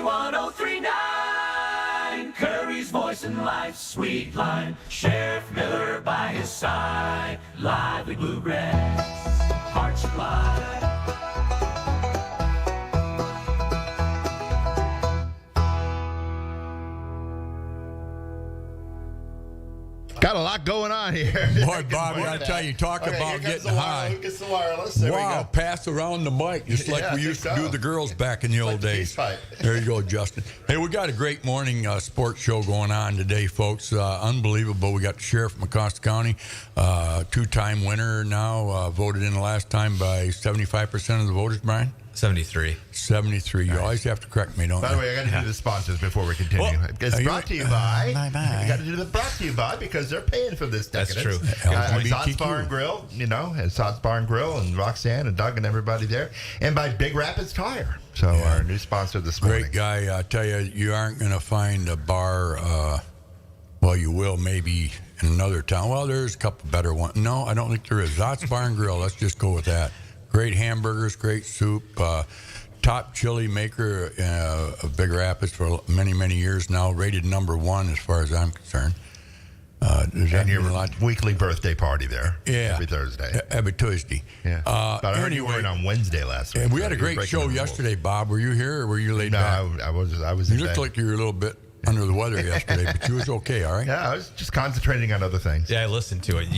B103.9, Curry's voice in life's sweet line. Sheriff Miller by his side, lively bluegrass, hearts alive. Got a lot going on here. Boy, Bobby, I tell you, talk about getting high. Who gets the wireless? There we Wow, go. pass around the mic, just like we used to do the girls back in the old days. Fight. There you go, Justin. Hey, we got a great morning sports show going on today, folks. Unbelievable. We got the Sheriff from Acosta County, two-time winner now, voted in the last time by 75% of the voters, Brian? 73. 73. You always have to correct me, don't you? By the way, I got to do the sponsors before we continue. Well, It's brought to you by. Bye-bye. You got to do the brought to you by because they're paying for this That's decadence. true. Sots Bar and Grill, and Sots Bar and Grill, and Roxanne and Doug and everybody there, and by Big Rapids Tire. So our new sponsor this morning. Great guy. I tell you, you aren't going to find a bar. Well, you will maybe in another town. Well, there's a couple better ones. No, I don't think there is. Zots Bar and Grill. Let's just go with that. Great hamburgers, great soup. Top chili maker of Big Rapids for many, many years now. Rated #1 as far as I'm concerned. And your weekly birthday party there. Yeah. Every Thursday. Every Tuesday. Yeah. But I heard you were in on Wednesday last week. We had a great show yesterday, Bob. Were you here or were you laid back? No, I was You in looked bed. like you were a little bit under the weather yesterday, but you was okay, all right? Yeah, I was just concentrating on other things. Yeah, I listened to it.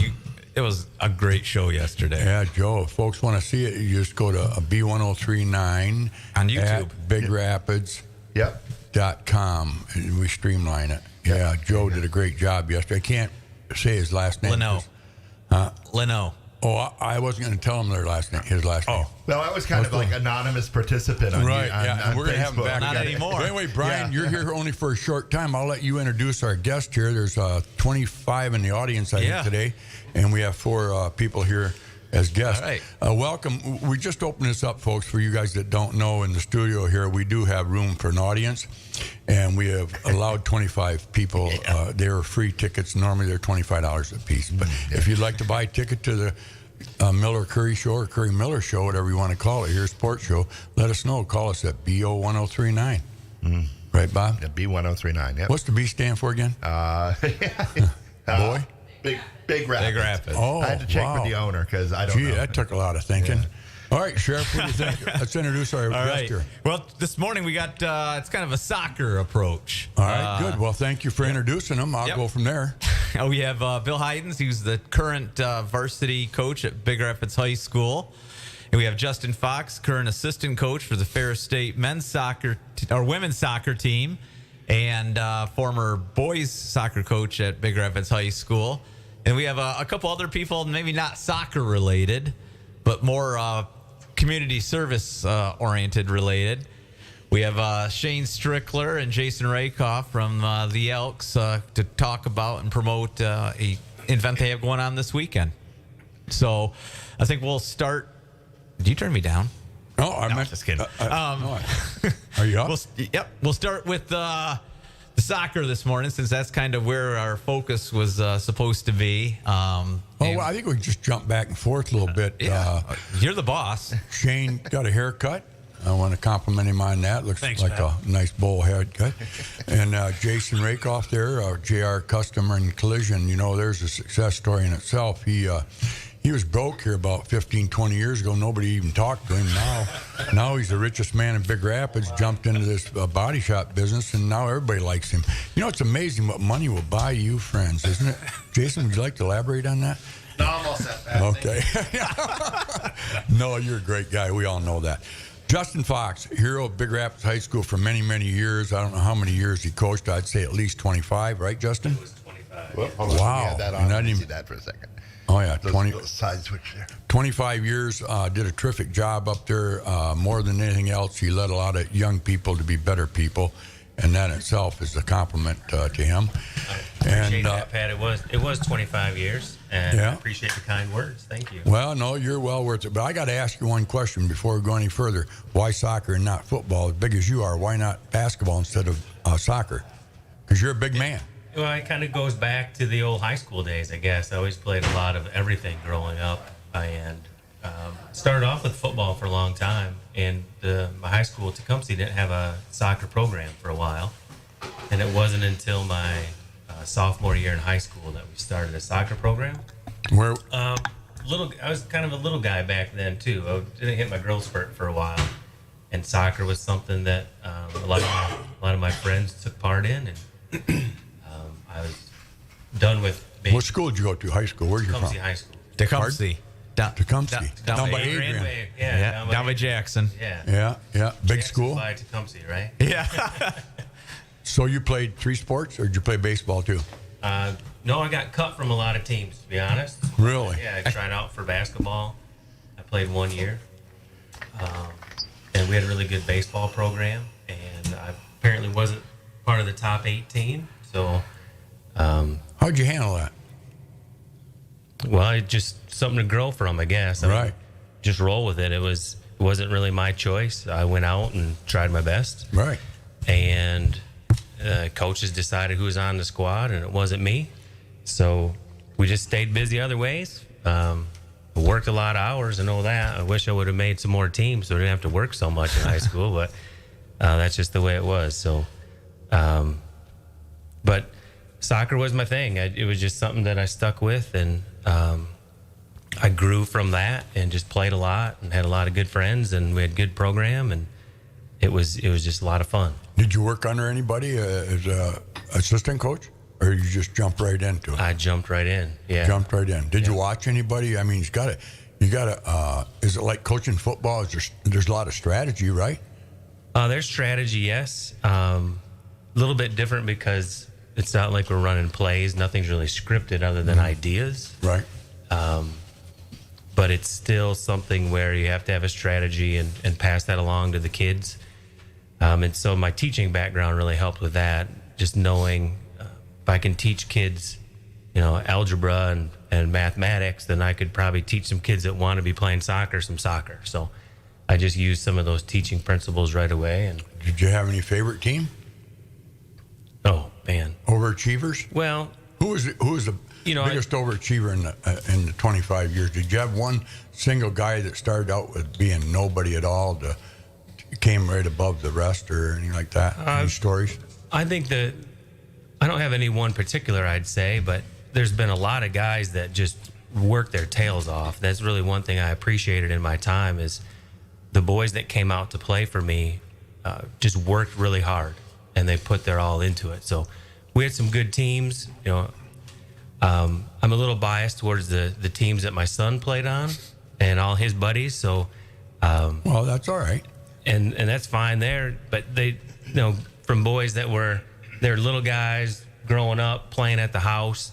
It was a great show yesterday. Yeah, Joe, if folks want to see it, you just go to B103.9 on YouTube. At BigRapids.com. And we streamline it. Yeah, Joe did a great job yesterday. I can't say his last name. Leno. Oh, I wasn't going to tell him his last name. Well, I was kind of like anonymous participant on Right, on we're going to have him back. Not anymore. But anyway, Brian, Yeah. you're here only for a short time. I'll let you introduce our guest here. There's 25 in the audience, I think, today, and we have 4 people here as guests. All right. Welcome. We just opened this up, folks, for you guys that don't know. In the studio here, we do have room for an audience, and we have allowed 25 people. They're free tickets. Normally, they're $25 a piece. But if you'd like to buy a ticket to the Miller Curry Show or Curry Miller Show, whatever you want to call it, here, sports show, let us know. Call us at BO1039. Right, Bob? Yeah, B1039. Yep. What's the B stand for again? Boy? Big Rapids. Big Rapids. Oh, I had to check with the owner because I don't know. That took a lot of thinking. All right, Sheriff, what do you think? Let's introduce our guest here. Well, this morning we got, it's kind of a soccer approach. All right, good. Well, thank you for introducing them. I'll go from there. We have Bill Heiden, who's the current varsity coach at Big Rapids High School. And we have Justin Fox, current assistant coach for the Ferris State men's soccer or women's soccer team, and former boys soccer coach at Big Rapids High School. And we have a couple other people, maybe not soccer related, but more community service oriented related. We have Shane Strickler and Jason Rakoff from the Elks to talk about and promote a event they have going on this weekend. So I think we'll start. Did you turn me down? No, I meant just kidding. Are you up? We'll start with the soccer this morning, since that's kind of where our focus was supposed to be. Well, I think we can just jump back and forth a little bit. You're the boss. Shane got a haircut. I want to compliment him on that. Looks Thanks, like man. a nice bowl haircut. And Jason Rakoff there, JR Customer and Collision. There's a success story in itself. He was broke here about 15, 20 years ago. Nobody even talked to him. Now he's the richest man in Big Rapids, jumped into this body shop business, and now everybody likes him. It's amazing what money will buy you friends, isn't it? Jason, would you like to elaborate on that? No, I'm all set, man. Okay. No, you're a great guy. We all know that. Justin Fox, hero of Big Rapids High School for many, many years. I don't know how many years he coached. I'd say at least 25, right, Justin? It was 25. Well, hold on. Wow. We had that And I on. didn't See even- that for a second. Oh, yeah. Little side switch there. 25 years, did a terrific job up there. More than anything else, he led a lot of young people to be better people, and that itself is a compliment to him. I appreciate that, Pat. It was 25 years, and Yeah. I appreciate the kind words. Thank you. Well, no, you're well worth it. But I got to ask you one question before we go any further. Why soccer and not football? As big as you are, why not basketball instead of soccer? Because you're a big man. Well, it kind of goes back to the old high school days, I guess. I always played a lot of everything growing up, and Started off with football for a long time, and my high school, Tecumseh, didn't have a soccer program for a while. And it wasn't until my sophomore year in high school that we started a soccer program. Where? I was kind of a little guy back then too. I didn't hit my growth spurt for a while, and soccer was something that a lot of my friends took part in, and I was done with. What school did you go to? High school? Where'd you from? Tecumseh High School. Tecumseh. Tecumseh. Down by Adrian. Down by Jackson. Yeah. Yeah. Big Jackson school. by Tecumseh, right? Yeah. So you played 3 sports, or did you play baseball too? No, I got cut from a lot of teams, to be honest. Really? Yeah, I tried out for basketball. I played 1 year. And we had a really good baseball program, and I apparently wasn't part of the top 18. So, How'd you handle that? well, it just something to grow from, I guess. I mean, just roll with it. It wasn't really my choice. I went out and tried my best. Right. And coaches decided who was on the squad, and it wasn't me. So we just stayed busy other ways. Worked a lot of hours, I know that. I wish I would have made some more teams so I didn't have to work so much in high school, but that's just the way it was. So, but soccer was my thing. It was just something that I stuck with, and I grew from that and just played a lot and had a lot of good friends, and we had a good program, and it was just a lot of fun. Did you work under anybody as a assistant coach, or you just jumped right into it? I jumped right in. Yeah. Jumped right in. Did you watch anybody? I mean, you gotta. Is it like coaching football? There's a lot of strategy, right? There's strategy, yes. A little bit different because it's not like we're running plays. Nothing's really scripted other than ideas. Right. But it's still something where you have to have a strategy and pass that along to the kids. And so my teaching background really helped with that. Just knowing if I can teach kids, algebra and mathematics, then I could probably teach some kids that want to be playing soccer some soccer. So I just used some of those teaching principles right away. And Did you have any favorite team? oh man, Overachievers? well, Who was the biggest overachiever in the 25 years? Did you have one single guy that started out with being nobody at all, came right above the rest, or anything like that? Any stories? I think that I don't have any one particular, I'd say, but there's been a lot of guys that just work their tails off. That's really one thing I appreciated in my time is the boys that came out to play for me just worked really hard, and they put their all into it. So we had some good teams. I'm a little biased towards the teams that my son played on and all his buddies. So, Well, that's all right. and that's fine there. But they, from boys that they're little guys growing up playing at the house,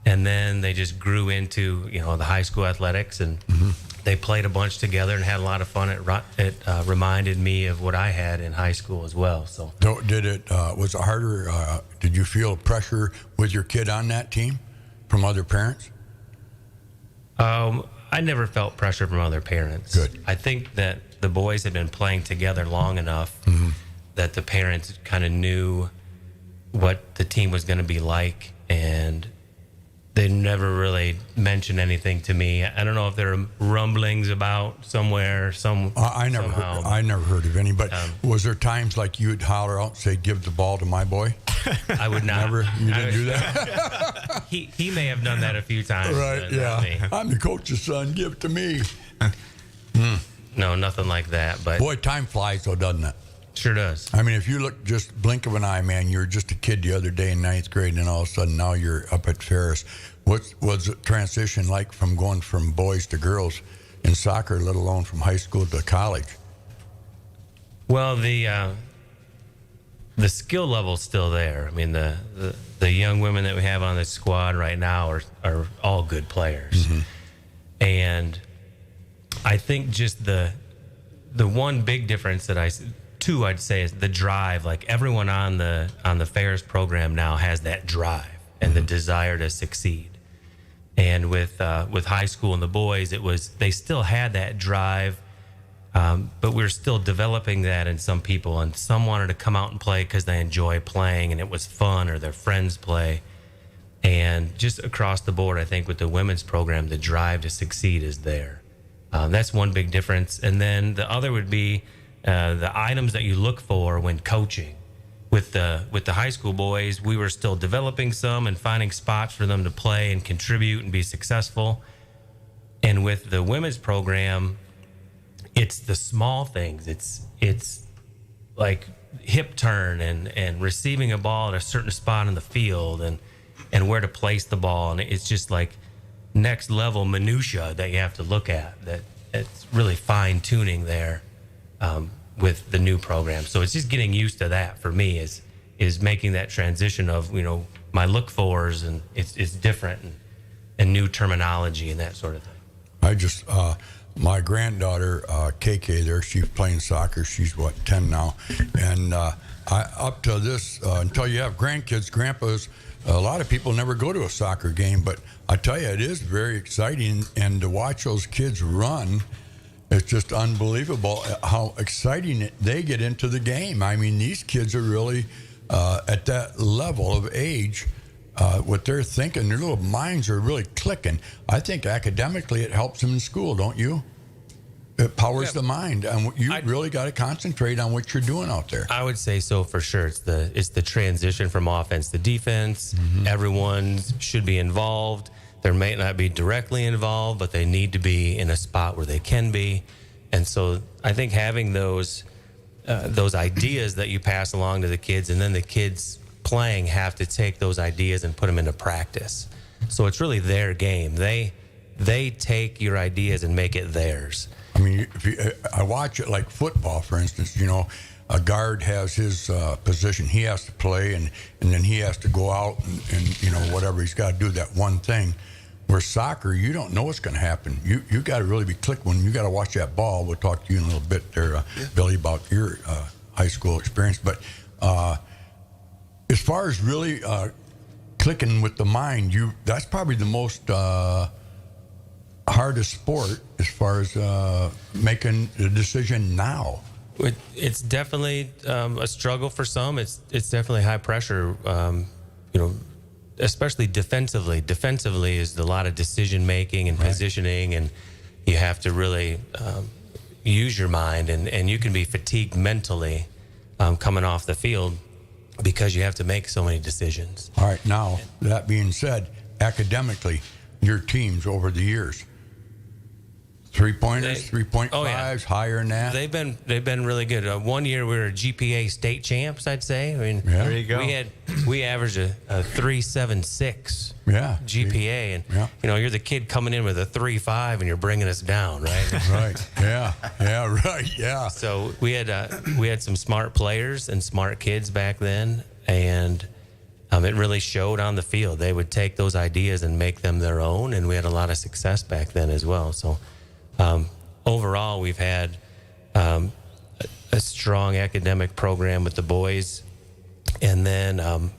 and then they just grew into the high school athletics, and they played a bunch together and had a lot of fun. It reminded me of what I had in high school as well. So, Was it harder? Did you feel pressure with your kid on that team from other parents? I never felt pressure from other parents. Good. I think that the boys had been playing together long enough that the parents kind of knew what the team was going to be like, and they never really mentioned anything to me. I don't know if there are rumblings about somewhere. I never heard of anybody. Was there times like you'd holler out and say, "Give the ball to my boy"? I would not. Never. You didn't do that. He may have done that a few times. Right. but Yeah. not me. I'm the coach's son. Give it to me. No, nothing like that. But Boy, time flies, though, doesn't it? sure does. I mean, if you look just blink of an eye, man, you were just a kid the other day in 9th grade, and then all of a sudden now you're up at Ferris. What was the transition like from going from boys to girls in soccer, let alone from high school to college? Well, the skill level's still there. I mean, the young women that we have on the squad right now are all good players, and I think just the one big difference that I'd say is the drive. Like everyone on the Ferris program now has that drive and the desire to succeed. And with high school and the boys, they still had that drive, but we're still developing that in some people. And some wanted to come out and play because they enjoy playing and it was fun, or their friends play. And just across the board, I think with the women's program, the drive to succeed is there. That's one big difference. And then the other would be the items that you look for when coaching. With the high school boys, we were still developing some and finding spots for them to play and contribute and be successful. And with the women's program, it's the small things. It's like hip turn and receiving a ball at a certain spot in the field and where to place the ball. And it's just like next level minutia that you have to look at. That it's really fine tuning there. With the new program. So it's just getting used to that for me is making that transition of, my look fors, and it's different and new terminology and that sort of thing. I just, my granddaughter, KK there, she's playing soccer. She's 10 now. And up to this, until you have grandkids, grandpas, a lot of people never go to a soccer game, but I tell you, it is very exciting. And to watch those kids run, it's just unbelievable how exciting they get into the game. I mean, these kids are really at that level of age, what they're thinking, their little minds are really clicking. I think academically it helps them in school, don't you? It powers the mind, and you really got to concentrate on what you're doing out there. I would say so for sure. It's the transition from offense to defense. Everyone should be involved. They may not be directly involved, but they need to be in a spot where they can be. And so I think having those ideas that you pass along to the kids, and then the kids playing have to take those ideas and put them into practice. So it's really their game. They take your ideas and make it theirs. I mean, I watch it like football, for instance. A guard has his position he has to play, and then he has to go out and whatever he's got to do, that one thing. Where soccer, you don't know what's going to happen. You got to really be click when you got to watch that ball. We'll talk to you in a little bit there, Billy, about your high school experience. But as far as really clicking with the mind, that's probably the most hardest sport as far as making the decision now. It's definitely a struggle for some. It's definitely high pressure. Especially defensively. Defensively is a lot of decision making and positioning, and you have to really use your mind, and you can be fatigued mentally coming off the field because you have to make so many decisions. All right, now, that being said, academically, your teams over the years, 3-pointers, 3.5s, higher than that. They've been really good. One year we were GPA state champs, I'd say. I mean, there you go. We averaged a 3.76 GPA, and you're the kid coming in with a 3.5, and you're bringing us down, right? Right. Yeah. Right. Yeah. So we had some smart players and smart kids back then, and it really showed on the field. They would take those ideas and make them their own, and we had a lot of success back then as well. So. Overall, we've had a strong academic program with the boys, and then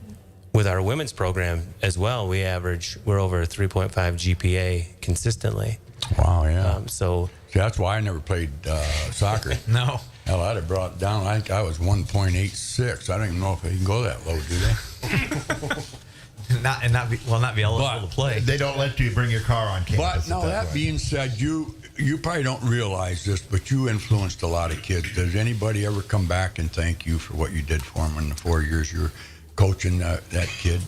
with our women's program as well, we're over a 3.5 GPA consistently. Wow, yeah. So that's why I never played soccer. No. Hell, I'd have brought it down. I think I was 1.86. I don't even know if they can go that low, do they? not be eligible to play. They don't let you bring your car on campus. But no, that being said, you probably don't realize this, but you influenced a lot of kids. Does anybody ever come back and thank you for what you did for them in the 4 years you were coaching that kid?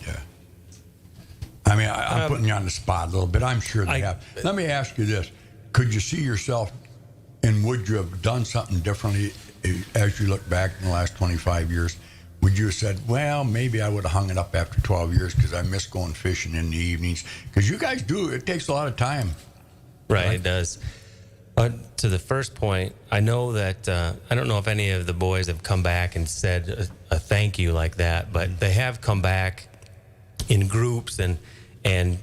I mean, I'm putting you on the spot a little bit. I'm sure they have. Let me ask you this. Could you see yourself, and would you have done something differently as you look back in the last 25 years? Would you have said, well, maybe I would have hung it up after 12 years because I miss going fishing in the evenings? Because you guys do. It takes a lot of time. Right, it does. To the first point, I know that I don't know if any of the boys have come back and said a thank you like that, but they have come back in groups, and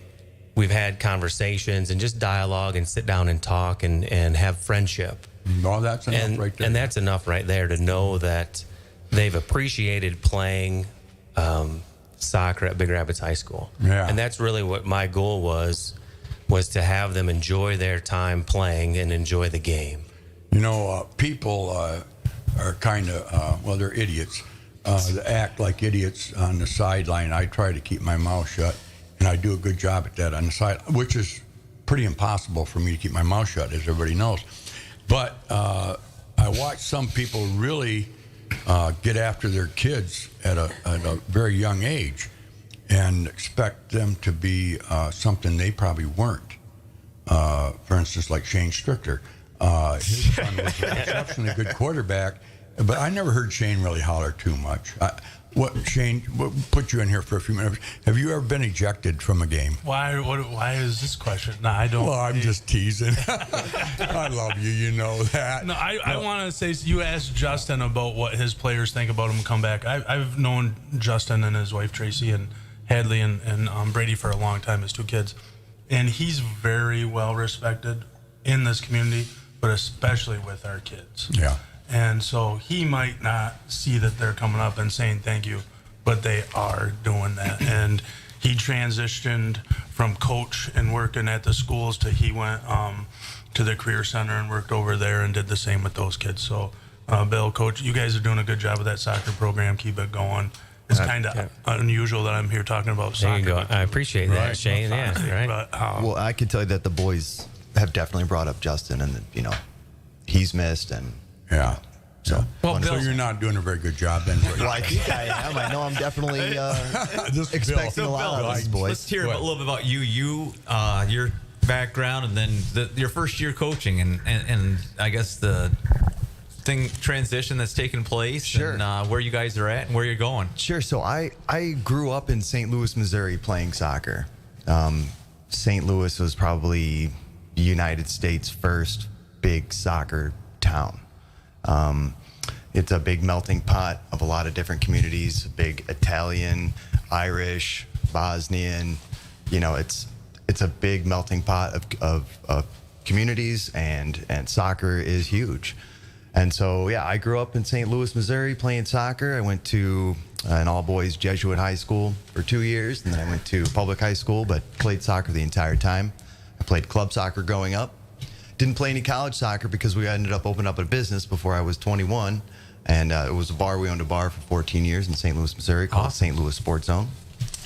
we've had conversations and just dialogue and sit down and talk and have friendship. Well, that's enough right there. And that's enough right there to know that they've appreciated playing soccer at Big Rapids High School. Yeah. And that's really what my goal was to have them enjoy their time playing and enjoy the game. People are kind of, they're idiots. They act like idiots on the sideline. I try to keep my mouth shut, and I do a good job at that on the side, which is pretty impossible for me to keep my mouth shut, as everybody knows. But I watched some people really get after their kids at a very young age and expect them to be something they probably weren't. For instance, like Shane Stricker. His son was an exceptionally good quarterback, but I never heard Shane really holler too much. Shane, what put you in here for a few minutes? Have you ever been ejected from a game? Why is this question? No, I don't. Well, I'm just teasing. I love you. You know that. No, I want to say, you asked Justin about what his players think about him come back. I've known Justin and his wife Tracy and Hadley and Brady for a long time, his two kids. And he's very well respected in this community, but especially with our kids. Yeah. And so he might not see that they're coming up and saying thank you, but they are doing that. And he transitioned from coach and working at the schools to he went to the career center and worked over there and did the same with those kids. So, Bill, Coach, you guys are doing a good job with that soccer program. Keep it going. It's kind of unusual that I'm here talking about soccer. There you go. I appreciate that, Shane. Yeah, right. But, Well, I can tell you that the boys have definitely brought up Justin, and he's missed, and Yeah. so. Well, So Bill, you're not doing a very good job then. Well, I think I am. I know I'm definitely This expecting Bill. a lot of these let's boys. hear a little bit about you, your background, and then your first year coaching, and I guess the transition that's taken place, Sure. and where you guys are at and where you're going. Sure. So I grew up in St. Louis, Missouri, playing soccer. St. Louis was probably the United States' first big soccer town. It's a big melting pot of a lot of different communities, big Italian, Irish, Bosnian. It's a big melting pot of communities, and soccer is huge. And so, I grew up in St. Louis, Missouri, playing soccer. I went to an all-boys Jesuit high school for 2 years, and then I went to public high school, but played soccer the entire time. I played club soccer growing up. Didn't play any college soccer because we ended up opening up a business before I was 21, and it was a bar. We owned a bar for 14 years in St. Louis, Missouri, called St. Louis Sports Zone.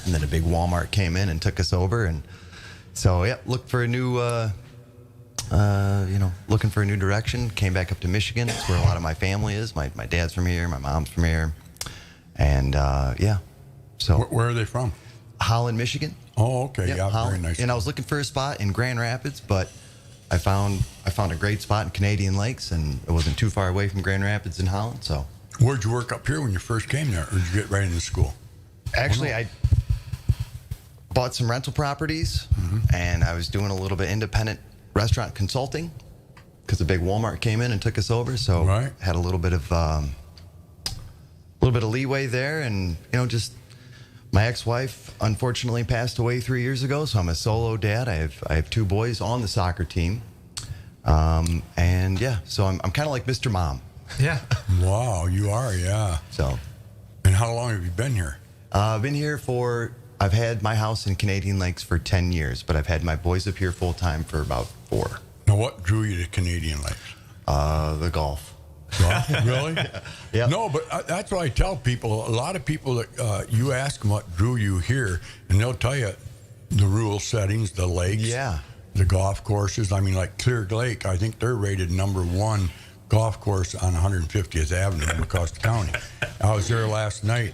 And then a big Walmart came in and took us over, and so looked for a new. Looking for a new direction. Came back up to Michigan. That's where a lot of my family is. My dad's from here. My mom's from here. And, so. Where are they from? Holland, Michigan. Oh, okay. Yep, Yeah, Holland. very nice. And I was looking for a spot in Grand Rapids, but I found a great spot in Canadian Lakes, and it wasn't too far away from Grand Rapids in Holland, so. Where'd you work up here when you first came there, or did you get right into school? Actually, I bought some rental properties, and I was doing a little bit independent restaurant consulting because a big Walmart came in and took us over. So had a little bit of leeway there, and just my ex-wife unfortunately passed away 3 years ago, so I'm a solo dad. I have two boys on the soccer team, and so I'm kind of like Mr. Mom. Yeah. Wow, you are, yeah. So, and how long have you been here? I've been here I've had my house in Canadian Lakes for 10 years, but I've had my boys up here full time for about 4. Now, what drew you to Canadian Lakes? The golf. Golf? Really? Yeah. No, but that's what I tell people. A lot of people that you ask them what drew you here, and they'll tell you the rural settings, the lakes, the golf courses. I mean, like Clear Lake, I think they're rated #1 golf course on 150th Avenue in Acosta County. I was there last night.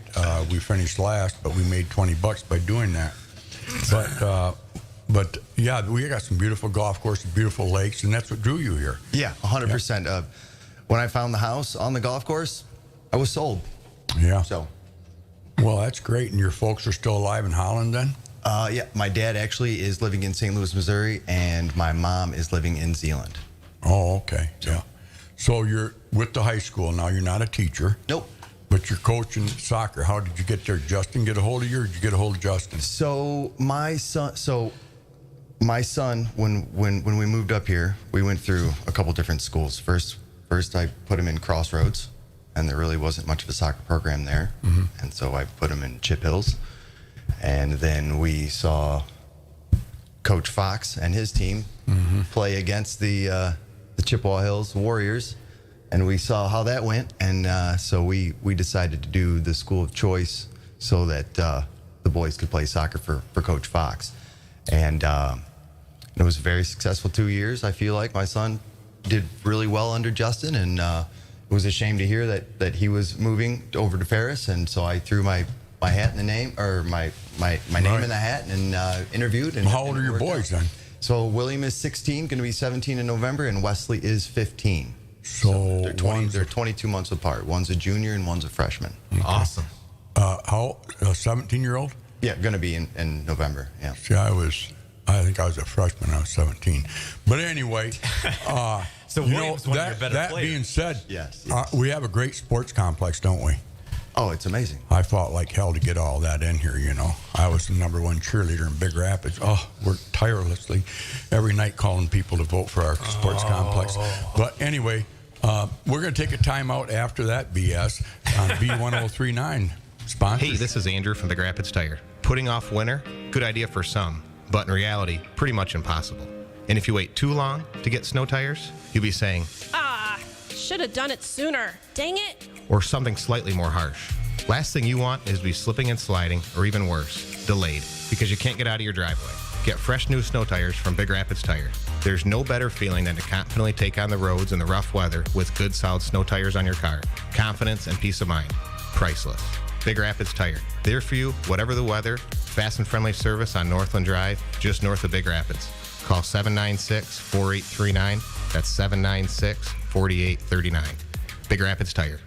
We finished last, but we made $20 by doing that. But we got some beautiful golf courses, beautiful lakes, and that's what drew you here. Yeah, 100%. When I found the house on the golf course, I was sold. Yeah. So, well, that's great. And your folks are still alive in Holland then? my dad actually is living in St. Louis, Missouri, and my mom is living in Zealand. Oh, okay. Yeah. So you're with the high school now. You're not a teacher. Nope. But you're coaching soccer. How did you get there? Justin get a hold of you, or did you get a hold of Justin? So my son, when we moved up here, we went through a couple different schools. First I put him in Crossroads, and there really wasn't much of a soccer program there, and so I put him in Chip Hills, and then we saw Coach Fox and his team play against the Chippewa Hills Warriors, and we saw how that went, and so we decided to do the school of choice so that the boys could play soccer for Coach Fox. And it was a very successful 2 years. I feel like my son did really well under Justin, and it was a shame to hear that he was moving over to Ferris, and so I threw my hat in the name, or my name in the hat, and interviewed. And How old are your boys then? So William is 16, going to be 17 in November, and Wesley is 15. So They're 22 months apart. One's a junior and one's a freshman. Awesome. how a 17-year-old? Yeah, going to be in November. Yeah. See, I think I was a freshman. I was 17. But anyway, So William's one of your better that players. being said, Yes. We have a great sports complex, don't we? Oh, it's amazing. I fought like hell to get all that in here, you know. I was the number one cheerleader in Big Rapids. Worked tirelessly every night calling people to vote for our sports complex. But anyway, we're going to take a time out after that BS on B103.9 sponsor. Hey, this is Andrew from Big Rapids Tire. Putting off winter, good idea for some, but in reality, pretty much impossible. And if you wait too long to get snow tires, you'll be saying, should have done it sooner. Dang it. or something slightly more harsh. Last thing you want is to be slipping and sliding, or even worse, delayed, because you can't get out of your driveway. Get fresh new snow tires from Big Rapids Tire. There's no better feeling than to confidently take on the roads in the rough weather with good, solid snow tires on your car. Confidence and peace of mind. Priceless. Big Rapids Tire. There for you, whatever the weather. Fast and friendly service on Northland Drive, just north of Big Rapids. Call 796-4839. That's 796-4839. Big Rapids Tire.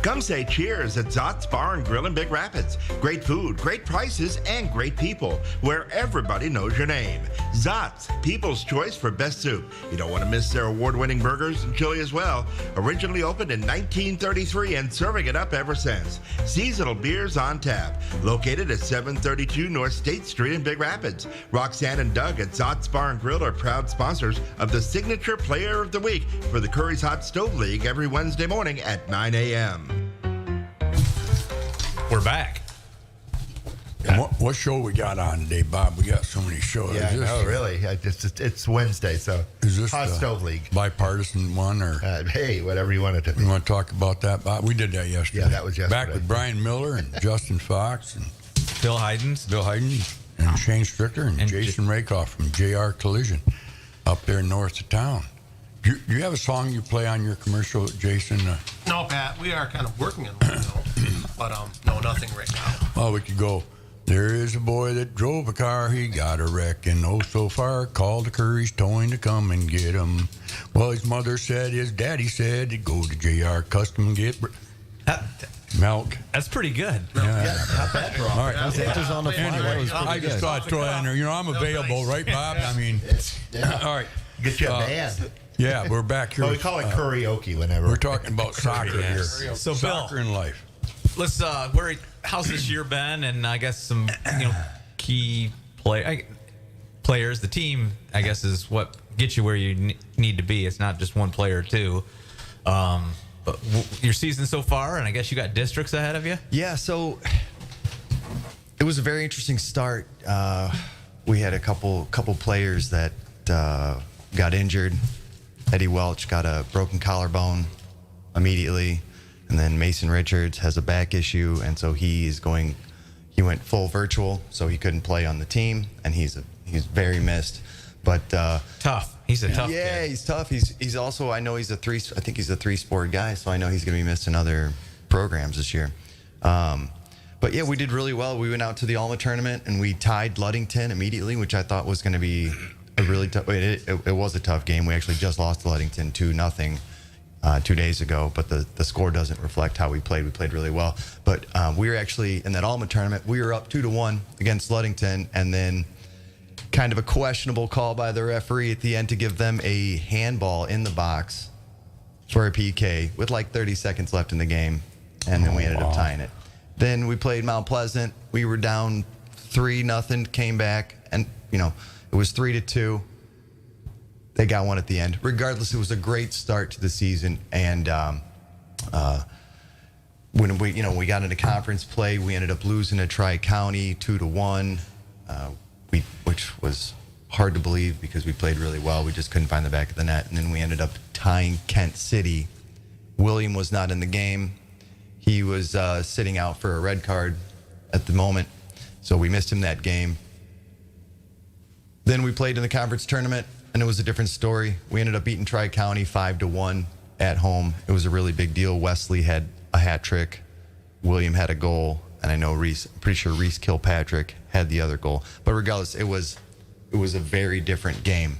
Come say cheers at Zott's Bar and Grill in Big Rapids. Great food, great prices, and great people, where everybody knows your name. Zott's, people's choice for best soup. You don't want to miss their award-winning burgers and chili as well. Originally opened in 1933 and serving it up ever since. Seasonal beers on tap. Located at 732 North State Street in Big Rapids. Roxanne and Doug at Zott's Bar and Grill are proud sponsors of the Signature Player of the Week for the Curry's Hot Stove League every Wednesday morning at 9 a.m. We're back. And what show we got on today, Bob? We got so many shows. Yeah, Is this, no, really. It's Wednesday, so Is this Hot the Stove League. bipartisan one, or Hey, whatever you want it to be. you want to talk about that, Bob? We did that yesterday. Yeah, that was yesterday. Back with Brian Miller and Justin Fox and Bill Heiden. Bill Heiden and Shane Stricker and Jason Rakoff from JR Collision up there north of town. Do you have a song you play on your commercial, Jason? No, Pat, we are kind of working on one, though. But no, nothing right now. Well, we could go. There is a boy that drove a car, he got a wreck, and oh so far, called the Curry's Towing to come and get him. Well, his mother said, his daddy said, to go to JR Custom and get milk. That's pretty good. Yeah. Not bad, Rob. All right. Those answers on the fly. Anyway, was pretty I just good. thought I'd throw that in there. You know, I'm available, right, Bob? I mean, all right. Get you a band. Yeah, we're back here. Well, we call it karaoke whenever. We're talking about soccer here. So, Soccer Bill, in life. let's how's this year been? And I guess some key players. The team, I guess, is what gets you where you need to be. It's not just one player or two. But your season so far, and I guess you got districts ahead of you. Yeah, so it was a very interesting start. We had a couple players that got injured. Eddie Welch got a broken collarbone immediately, and then Mason Richards has a back issue, and so he went full virtual, so he couldn't play on the team, and he's very missed. But Tough. He's a tough yeah, kid. he's tough. He's also, I know I think he's a 3-sport guy, so I know he's going to be missing other programs this year. But yeah, we did really well. We went out to the Alma tournament and we tied Ludington immediately, which I thought was going to be a really tough. It was a tough game. We actually just lost to Ludington 2-0 2 days ago, but the score doesn't reflect how we played. We played really well, but we were actually in that Alma tournament. We were up 2-1 against Ludington, and then kind of a questionable call by the referee at the end to give them a handball in the box for a PK with like 30 seconds left in the game, and then we ended up tying it. Then we played Mount Pleasant. We were down 3-0, came back, and it was 3-2. They got one at the end. Regardless, it was a great start to the season, and when we got into conference play, we ended up losing to Tri-County 2-1. Which was hard to believe because we played really well. We just couldn't find the back of the net. And then we ended up tying Kent City. William was not in the game. He was sitting out for a red card at the moment. So we missed him that game. Then we played in the conference tournament, and it was a different story. We ended up beating Tri-County 5-1 at home. It was a really big deal. Wesley had a hat trick. William had a goal, and I know Reese. I'm pretty sure Reese Kilpatrick had the other goal. But regardless, it was a very different game.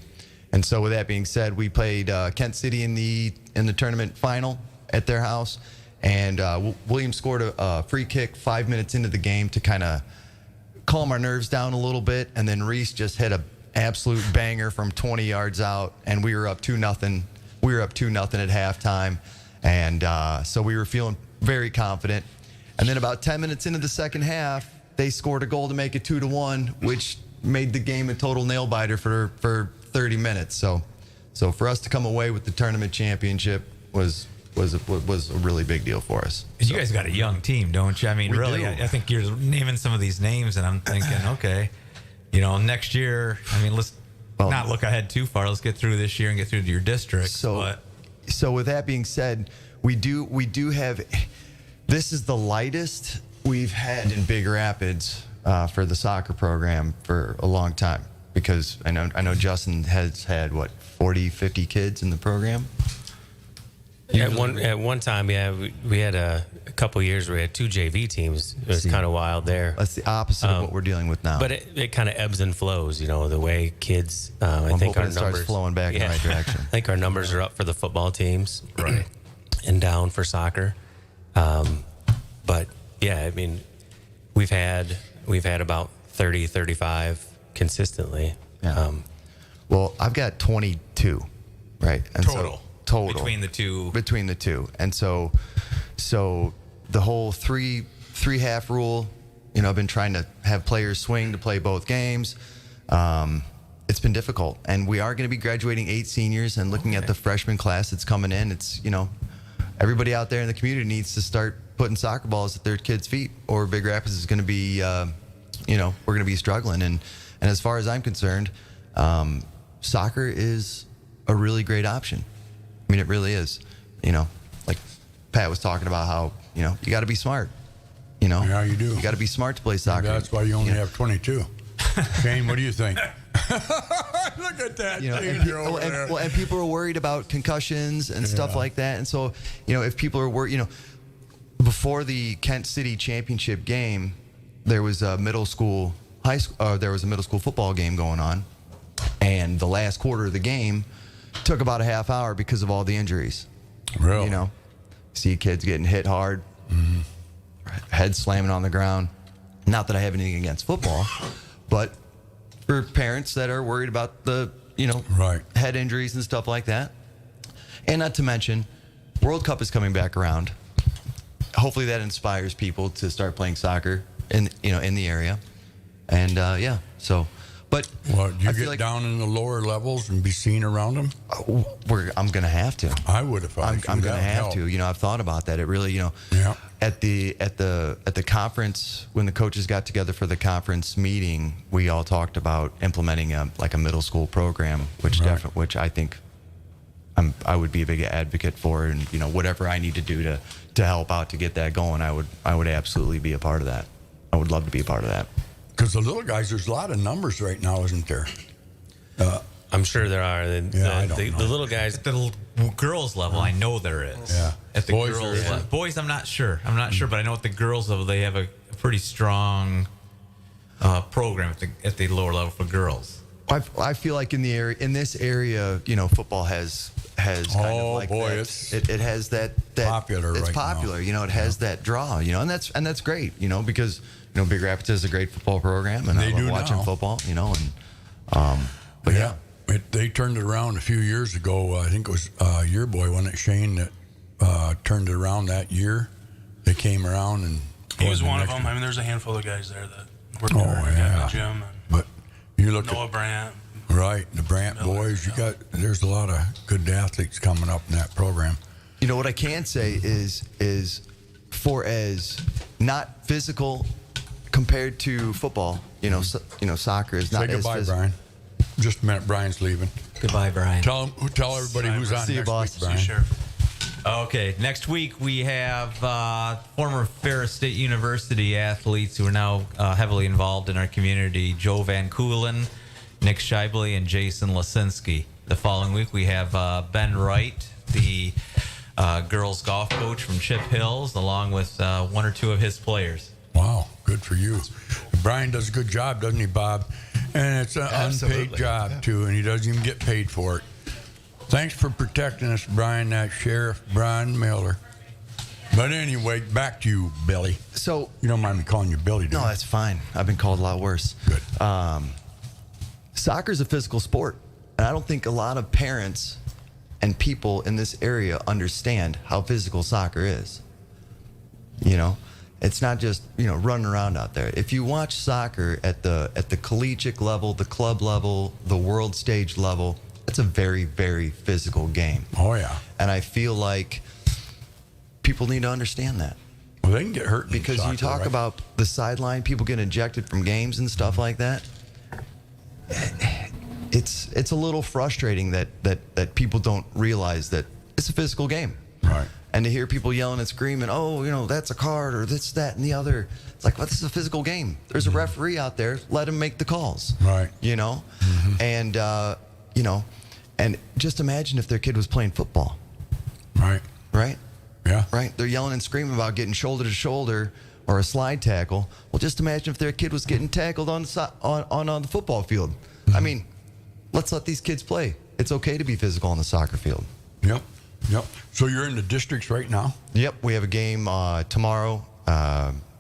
And so, with that being said, we played Kent City in the tournament final at their house, and William scored a free kick 5 minutes into the game to kind of calm our nerves down a little bit, and then Reese just hit a absolute banger from 20 yards out, and we were up 2-0. We were up 2-0 at halftime, and so we were feeling very confident. And then about 10 minutes into the second half, they scored a goal to make it 2-1, which made the game a total nail biter for 30 minutes. So for us to come away with the tournament championship was a really big deal for us. You guys got a young team, don't you? I mean, We really, do. I think you're naming some of these names, and I'm thinking, okay, you know, next year, I mean, let's not look ahead too far. Let's get through this year and get through to your district. So with that being said, we do have, this is the lightest we've had in Big Rapids for the soccer program for a long time, because I know Justin has had 40, 50 kids in the program. At one time, yeah, we had a couple years where we had 2 JV teams. It was kind of wild there. That's the opposite of what we're dealing with now. But it kind of ebbs and flows, you know, the way kids. I think hoping our it starts numbers flowing back in the right direction. I think our numbers are up for the football teams, right, and down for soccer. But yeah, I mean, we've had about 30, 35 consistently. Yeah. Well, I've got 22, right? And Total. Total Between the two. And so the whole three half rule, you know, I've been trying to have players swing to play both games. It's been difficult, and we are going to be graduating 8 seniors and looking at the freshman class that's coming in. It's, you know, everybody out there in the community needs to start putting soccer balls at their kids' feet, or Big Rapids is going to be, you know, we're going to be struggling. And as far as I'm concerned, soccer is a really great option. I mean, it really is. You know, like Pat was talking about how, you know, you got to be smart. You know? Yeah, you do. You got to be smart to play soccer. That's why you only have 22. Shane, what do you think? Look at that. You know, and people are worried about concussions and stuff like that. And so, you know, if people are worried, you know, before the Kent City championship game, there was a middle school football game going on, and the last quarter of the game took about a half hour because of all the injuries. Really? You know, see kids getting hit hard, head slamming on the ground. Not that I have anything against football, but for parents that are worried about the, you know, head injuries and stuff like that. And not to mention, World Cup is coming back around. Hopefully that inspires people to start playing soccer in the area. And yeah, so. But do you get down in the lower levels and be seen around them? I'm going to have to. I would if I could. I'm going to have to. You know, I've thought about that. It really, you know, at the conference, when the coaches got together for the conference meeting, we all talked about implementing a middle school program, which I think I would be a big advocate for, and you know, whatever I need to do to help out to get that going, I would absolutely be a part of that. I would love to be a part of that. Because the little guys, there's a lot of numbers right now, isn't there? I'm sure there are. I don't know. The little guys. At the girls level, I know there is. Yeah. At the Boys girls are- level. Boys, I'm not sure. But I know at the girls level, they have a pretty strong program at the lower level for girls. I feel like in this area, you know, football has kind of like that. It has that popular. It's right popular, now. you know. It has that draw, you know, and that's great, you know, because you know Big Rapids is a great football program, and I love watching football, you know, and but yeah. They turned it around a few years ago. I think it was your boy, wasn't it, Shane, that turned it around that year. They came around and he was one of them. I mean, there's a handful of guys there that work at the gym. But you look Noah Brandt. Right, the Brandt boys. There's a lot of good athletes coming up in that program. You know what I can say is for as not physical compared to football, you know, soccer is not Say as goodbye, physical. Brian. Just a minute, Brian's leaving. Goodbye, Brian. Tell everybody who's on See you, next boss. week, Brian. See you, Sheriff. Okay, next week we have former Ferris State University athletes who are now heavily involved in our community. Joe Van Koolen Nick Shively and Jason Lasinski. The following week, we have Ben Wright, the girls golf coach from Chip Hills, along with one or two of his players. Wow, good for you. Brian does a good job, doesn't he, Bob? And it's an unpaid job, too, and he doesn't even get paid for it. Thanks for protecting us, Brian, that Sheriff Brian Miller. But anyway, back to you, Billy. So you don't mind me calling you Billy, do you? No, that's fine. I've been called a lot worse. Good. Soccer is a physical sport, and I don't think a lot of parents and people in this area understand how physical soccer is. You know, it's not just, you know, running around out there. If you watch soccer at the collegiate level, the club level, the world stage level, it's a very, very physical game. Oh, yeah. And I feel like people need to understand that. Well, they can get hurt because soccer, you talk right? about the sideline, people get ejected from games and stuff like that. It's a little frustrating that people don't realize that it's a physical game. Right. And to hear people yelling and screaming, oh, you know, that's a card or this, that, and the other. It's like, well, this is a physical game. There's a referee out there. Let him make the calls. Right. You know? And, you know, and just imagine if their kid was playing football. Right. Right? Yeah. Right? They're yelling and screaming about getting shoulder to shoulder or a slide tackle. Well, just imagine if their kid was getting tackled on the football field. I mean, let's let these kids play. It's okay to be physical on the soccer field. Yep. So you're in the districts right now? Yep. We have a game tomorrow.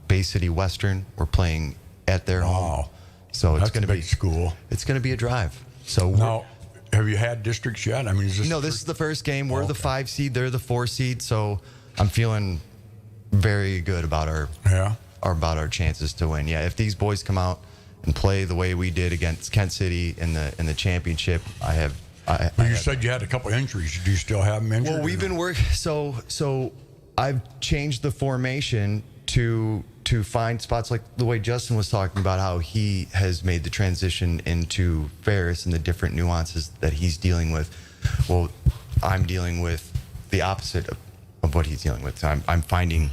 Bay City Western. We're playing at their home. So it's going to be school. It's going to be a drive. So now, have you had districts yet? I mean, is this no? This is the first game. We're the 5 seed. They're the 4 seed. So I'm feeling very good about our chances to win. Yeah. If these boys come out and play the way we did against Kent City in the championship, you said you had a couple injuries. Do you still have them injured? Well, we've been working. So I've changed the formation to find spots like the way Justin was talking about how he has made the transition into Ferris and the different nuances that he's dealing with. Well, I'm dealing with the opposite of what he's dealing with. So I'm finding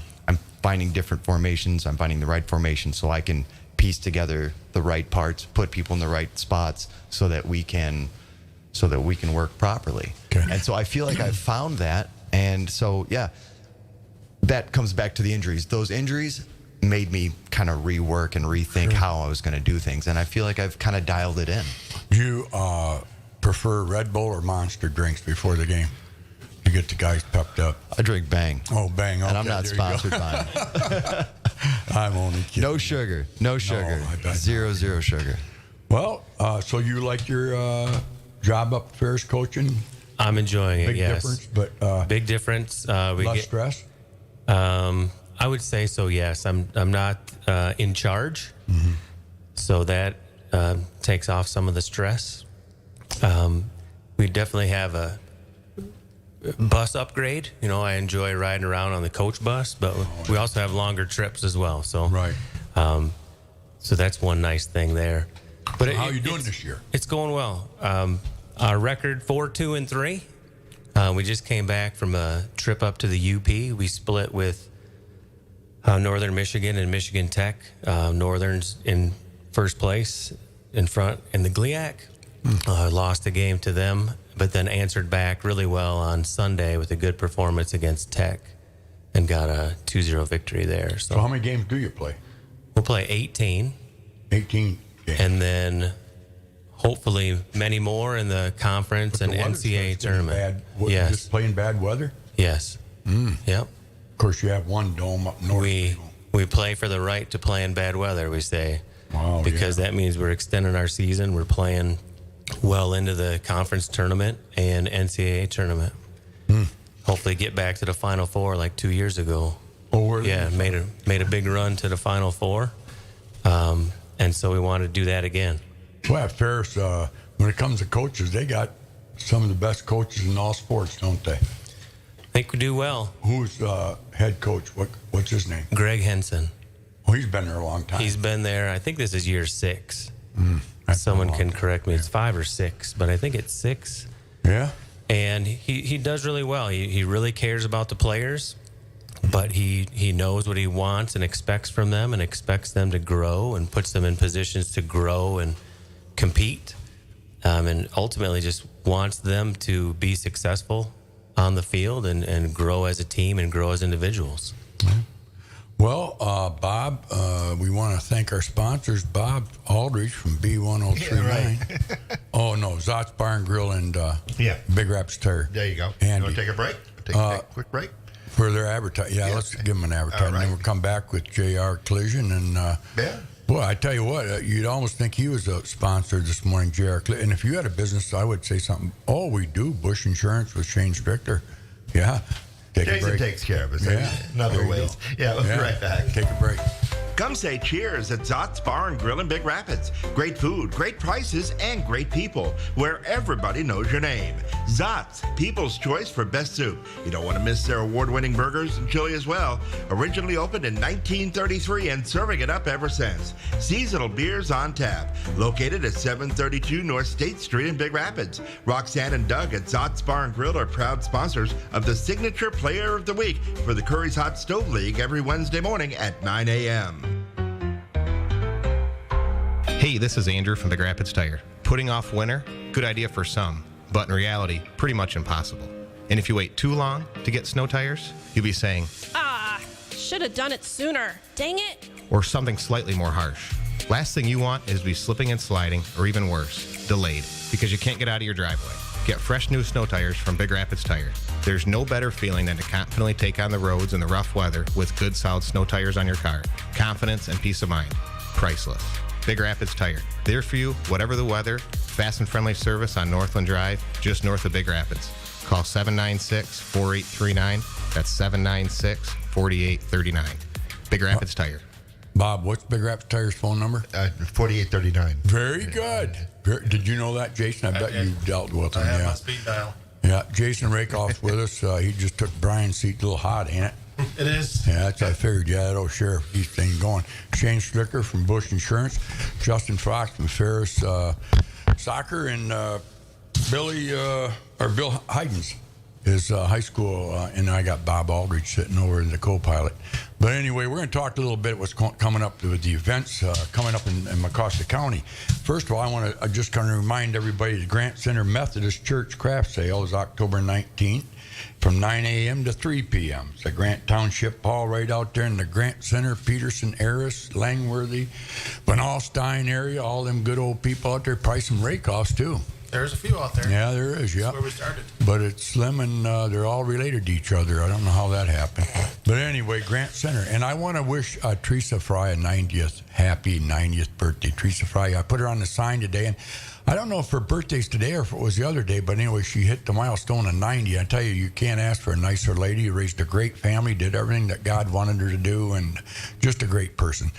different formations. I'm finding the right formation so I can piece together the right parts, put people in the right spots so that we can work properly. Okay. And so I feel like I've found that. And so, yeah, that comes back to the injuries. Those injuries made me kind of rework and rethink how I was going to do things. And I feel like I've kind of dialed it in. Do you prefer Red Bull or Monster drinks before the game to get the guys pepped up? I drink Bang. Oh, Bang. Okay, and I'm not sponsored by them. I'm only kidding. No sugar. No sugar. No, Zero sugar. Well, so you like your job up Ferris coaching? I'm enjoying it, Big yes. difference, but big difference. less stress? I would say so, yes. I'm not in charge, so that takes off some of the stress. We definitely have a bus upgrade. You know, I enjoy riding around on the coach bus, but we also have longer trips as well. So, right. So that's one nice thing there. But how are you doing this year? It's going well. Our record 4-2-3. We just came back from a trip up to the UP. We split with Northern Michigan and Michigan Tech. Northern's in first place in front in the GLIAC. Lost a game to them, but then answered back really well on Sunday with a good performance against Tech and got a 2-0 victory there. So how many games do you play? We'll play 18. 18 games. And then hopefully many more in the conference and NCAA tournament. Yes. Just playing bad weather? Yes. Yep. Of course, you have one dome up north. We play for the right to play in bad weather, we say. Wow, because that means we're extending our season. We're playing well into the conference tournament and NCAA tournament. Hopefully get back to the Final Four like 2 years ago. Oh, yeah, made a big run to the Final Four. And so we want to do that again. Well, Ferris, when it comes to coaches, they got some of the best coaches in all sports, don't they? I think we do well. Who's head coach? What's his name? Greg Henson. Oh, he's been there a long time. He's been there. I think this is year 6. Someone can correct me. It's 5 or 6, but I think it's 6. Yeah. And he does really well. He really cares about the players, but he knows what he wants and expects from them and expects them to grow and puts them in positions to grow and compete. and ultimately just wants them to be successful on the field and grow as a team and grow as individuals. Well, Bob, we want to thank our sponsors, Bob Aldrich from B103.9. Oh, no, Zott's Bar and Grill and Big Rapids Tire. There you go. Andy. You want to take a break? Take a quick break? For their advertising. Yeah, let's give them an advertising. Then we'll come back with JR Collision. And, boy, I tell you what, you'd almost think he was a sponsor this morning, JR Collision. And if you had a business, I would say something. Oh, we do. Bush Insurance with Shane Strichter. Yeah. Take a Jason break. takes care of us. Yeah. In other ways. Yeah, we'll be right back. Take a break. Come say cheers at Zott's Bar and Grill in Big Rapids. Great food, great prices, and great people, where everybody knows your name. Zott's, people's choice for best soup. You don't want to miss their award-winning burgers and chili as well. Originally opened in 1933 and serving it up ever since. Seasonal beers on tap. Located at 732 North State Street in Big Rapids. Roxanne and Doug at Zott's Bar and Grill are proud sponsors of the Signature Player of the Week for the Curry's Hot Stove League every Wednesday morning at 9 a.m. Hey, this is Andrew from Big Rapids Tire. Putting off winter, good idea for some, but in reality, pretty much impossible. And if you wait too long to get snow tires, you'll be saying, Should have done it sooner. Dang it. or something slightly more harsh. Last thing you want is to be slipping and sliding, or even worse, delayed, because you can't get out of your driveway. Get fresh new snow tires from Big Rapids Tire. There's no better feeling than to confidently take on the roads in the rough weather with good solid snow tires on your car. Confidence and peace of mind. Priceless. Big Rapids Tire. There for you, whatever the weather. Fast and friendly service on Northland Drive, just north of Big Rapids. Call 796-4839. That's 796-4839. Big Rapids Tire. Bob, what's Big Rapids Tire's phone number? 4839. Very good. Did you know that, Jason? I bet you dealt with him. I have Yeah. my speed dial. Yeah, Jason Rakoff's with us. He just took Brian's seat. A little hot, ain't it? It is. Yeah, that's what I figured. Yeah, that old sheriff, he's thing going. Shane Stricker from Bush Insurance, Justin Fox from Ferris Soccer, and Bill Heiden's is high school, and I got Bob Aldrich sitting over in the co-pilot. But anyway, we're going to talk a little bit what's coming up with the events coming up in Mecosta County. First of all, I want to just kind of remind everybody the Grant Center Methodist Church Craft Sale is October 19th from 9 a.m. to 3 p.m. It's at Grant Township Hall right out there in the Grant Center, Peterson, Harris, Langworthy, Van Alstyne area, all them good old people out there, probably some rake-offs too. There's a few out there. Yeah, there is, yeah. That's where we started. But it's slim and they're all related to each other. I don't know how that happened. But anyway, Grant Center. And I want to wish Teresa Fry a 90th, happy 90th birthday. Teresa Fry, I put her on the sign today. And I don't know if her birthday's today or if it was the other day. But anyway, she hit the milestone of 90. I tell you, you can't ask for a nicer lady. Raised a great family, did everything that God wanted her to do, and just a great person.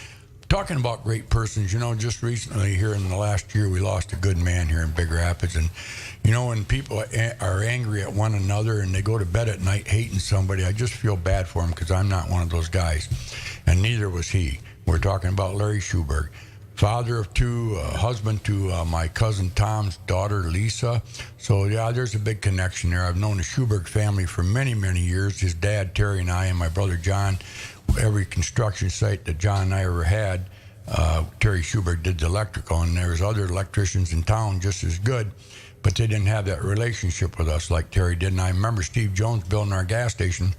Talking about great persons, you know, just recently here in the last year, we lost a good man here in Big Rapids. And, you know, when people are angry at one another and they go to bed at night hating somebody, I just feel bad for them because I'm not one of those guys. And neither was he. We're talking about Larry Schuberg, father of two, husband to my cousin Tom's daughter, Lisa. So, yeah, there's a big connection there. I've known the Schuberg family for many, many years. His dad, Terry, and I, and my brother, John. Every construction site that John and I ever had, Terry Schuberg did the electrical, and there was other electricians in town just as good, but they didn't have that relationship with us like Terry did. And I remember Steve Jones building our gas station,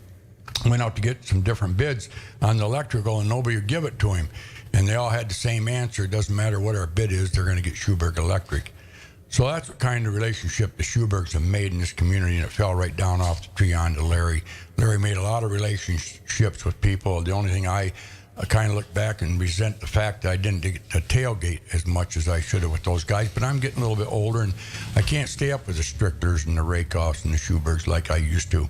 went out to get some different bids on the electrical, and nobody would give it to him. And they all had the same answer. It doesn't matter what our bid is, they're going to get Schuberg Electric. So that's what kind of relationship the Schubergs have made in this community, and it fell right down off the tree onto Larry. Larry made a lot of relationships with people. The only thing I kind of look back and resent the fact that I didn't get to tailgate as much as I should have with those guys. But I'm getting a little bit older, and I can't stay up with the Strichters and the Rakoffs and the Schubergs like I used to.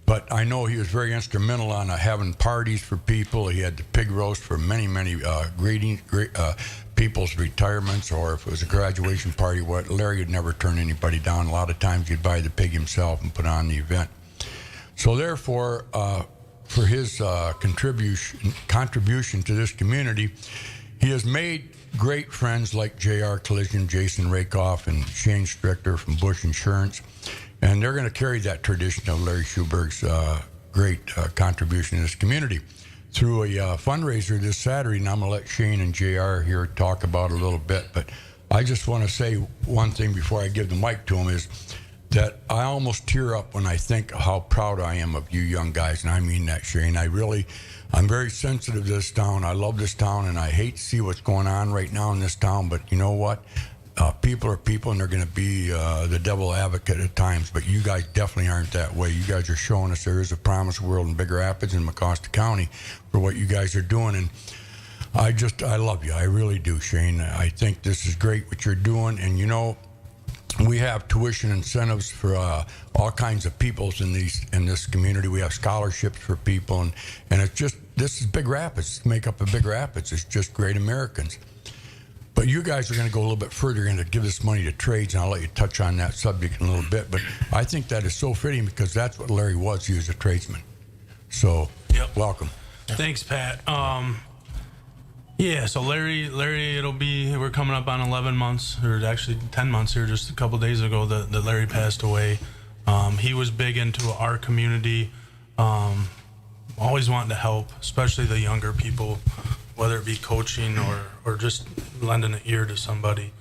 But I know he was very instrumental on having parties for people. He had the pig roast for many, many people's retirements, or if it was a graduation party. Larry would never turn anybody down. A lot of times he'd buy the pig himself and put on the event. So therefore, for his contribution to this community, he has made great friends like JR Collision, Jason Rakoff, and Shane Strichter from Bush Insurance. And they're going to carry that tradition of Larry Schuberg's great contribution to this community through a fundraiser this Saturday. And I'm going to let Shane and JR here talk about it a little bit. But I just want to say one thing before I give the mic to him is that I almost tear up when I think how proud I am of you young guys, and I mean that, Shane. I'm very sensitive to this town. I love this town, and I hate to see what's going on right now in this town, but you know what? People are people, and they're going to be the devil advocate at times, but you guys definitely aren't that way. You guys are showing us there is a promised world in Big Rapids and Mecosta County for what you guys are doing, and I love you. I really do, Shane. I think this is great what you're doing, and you know, we have tuition incentives for all kinds of peoples in this community. We have scholarships for people, and it's just, this is Big Rapids. The makeup of Big Rapids. It's just great Americans. But you guys are going to go a little bit further. You're going to give this money to trades, and I'll let you touch on that subject in a little bit. But I think that is so fitting because that's what Larry was. He was a tradesman. So, welcome. Thanks, Pat. Yeah, so Larry, we're coming up on 11 months, or actually 10 months here, just a couple days ago that Larry passed away. He was big into our community, always wanting to help, especially the younger people, whether it be coaching or just lending an ear to somebody.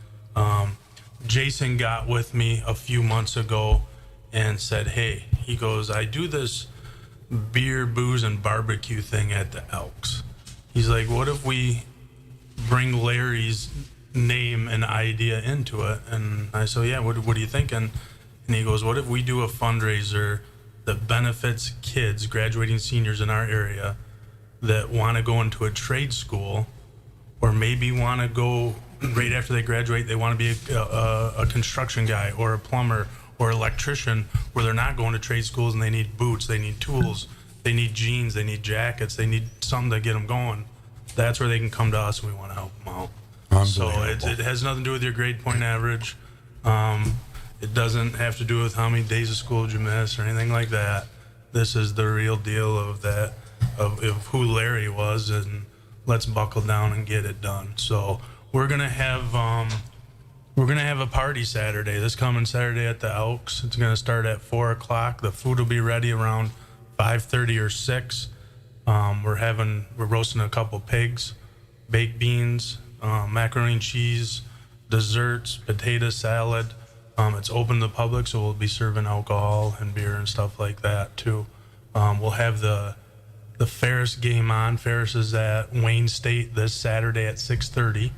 Jason got with me a few months ago and said, hey, he goes, I do this beer, booze, and barbecue thing at the Elks. He's like, what if we bring Larry's name and idea into it? And I said, yeah, what are you thinking? And he goes, what if we do a fundraiser that benefits kids, graduating seniors in our area that want to go into a trade school, or maybe want to go right after they graduate, they want to be a construction guy or a plumber or electrician, where they're not going to trade schools and they need boots, they need tools, they need jeans, they need jackets, they need something to get them going. That's where they can come to us, and we want to help them out. So it has nothing to do with your grade point average. It doesn't have to do with how many days of school did you miss or anything like that. This is the real deal of that, of who Larry was, and let's buckle down and get it done. So we're gonna have a party Saturday. This coming Saturday at the Elks. It's gonna start at 4:00. The food will be ready around 5:30 or 6. We're roasting a couple pigs, baked beans, macaroni and cheese, desserts, potato salad. It's open to the public, so we'll be serving alcohol and beer and stuff like that too. We'll have the Ferris game on. Ferris is at Wayne State this Saturday at 6:30.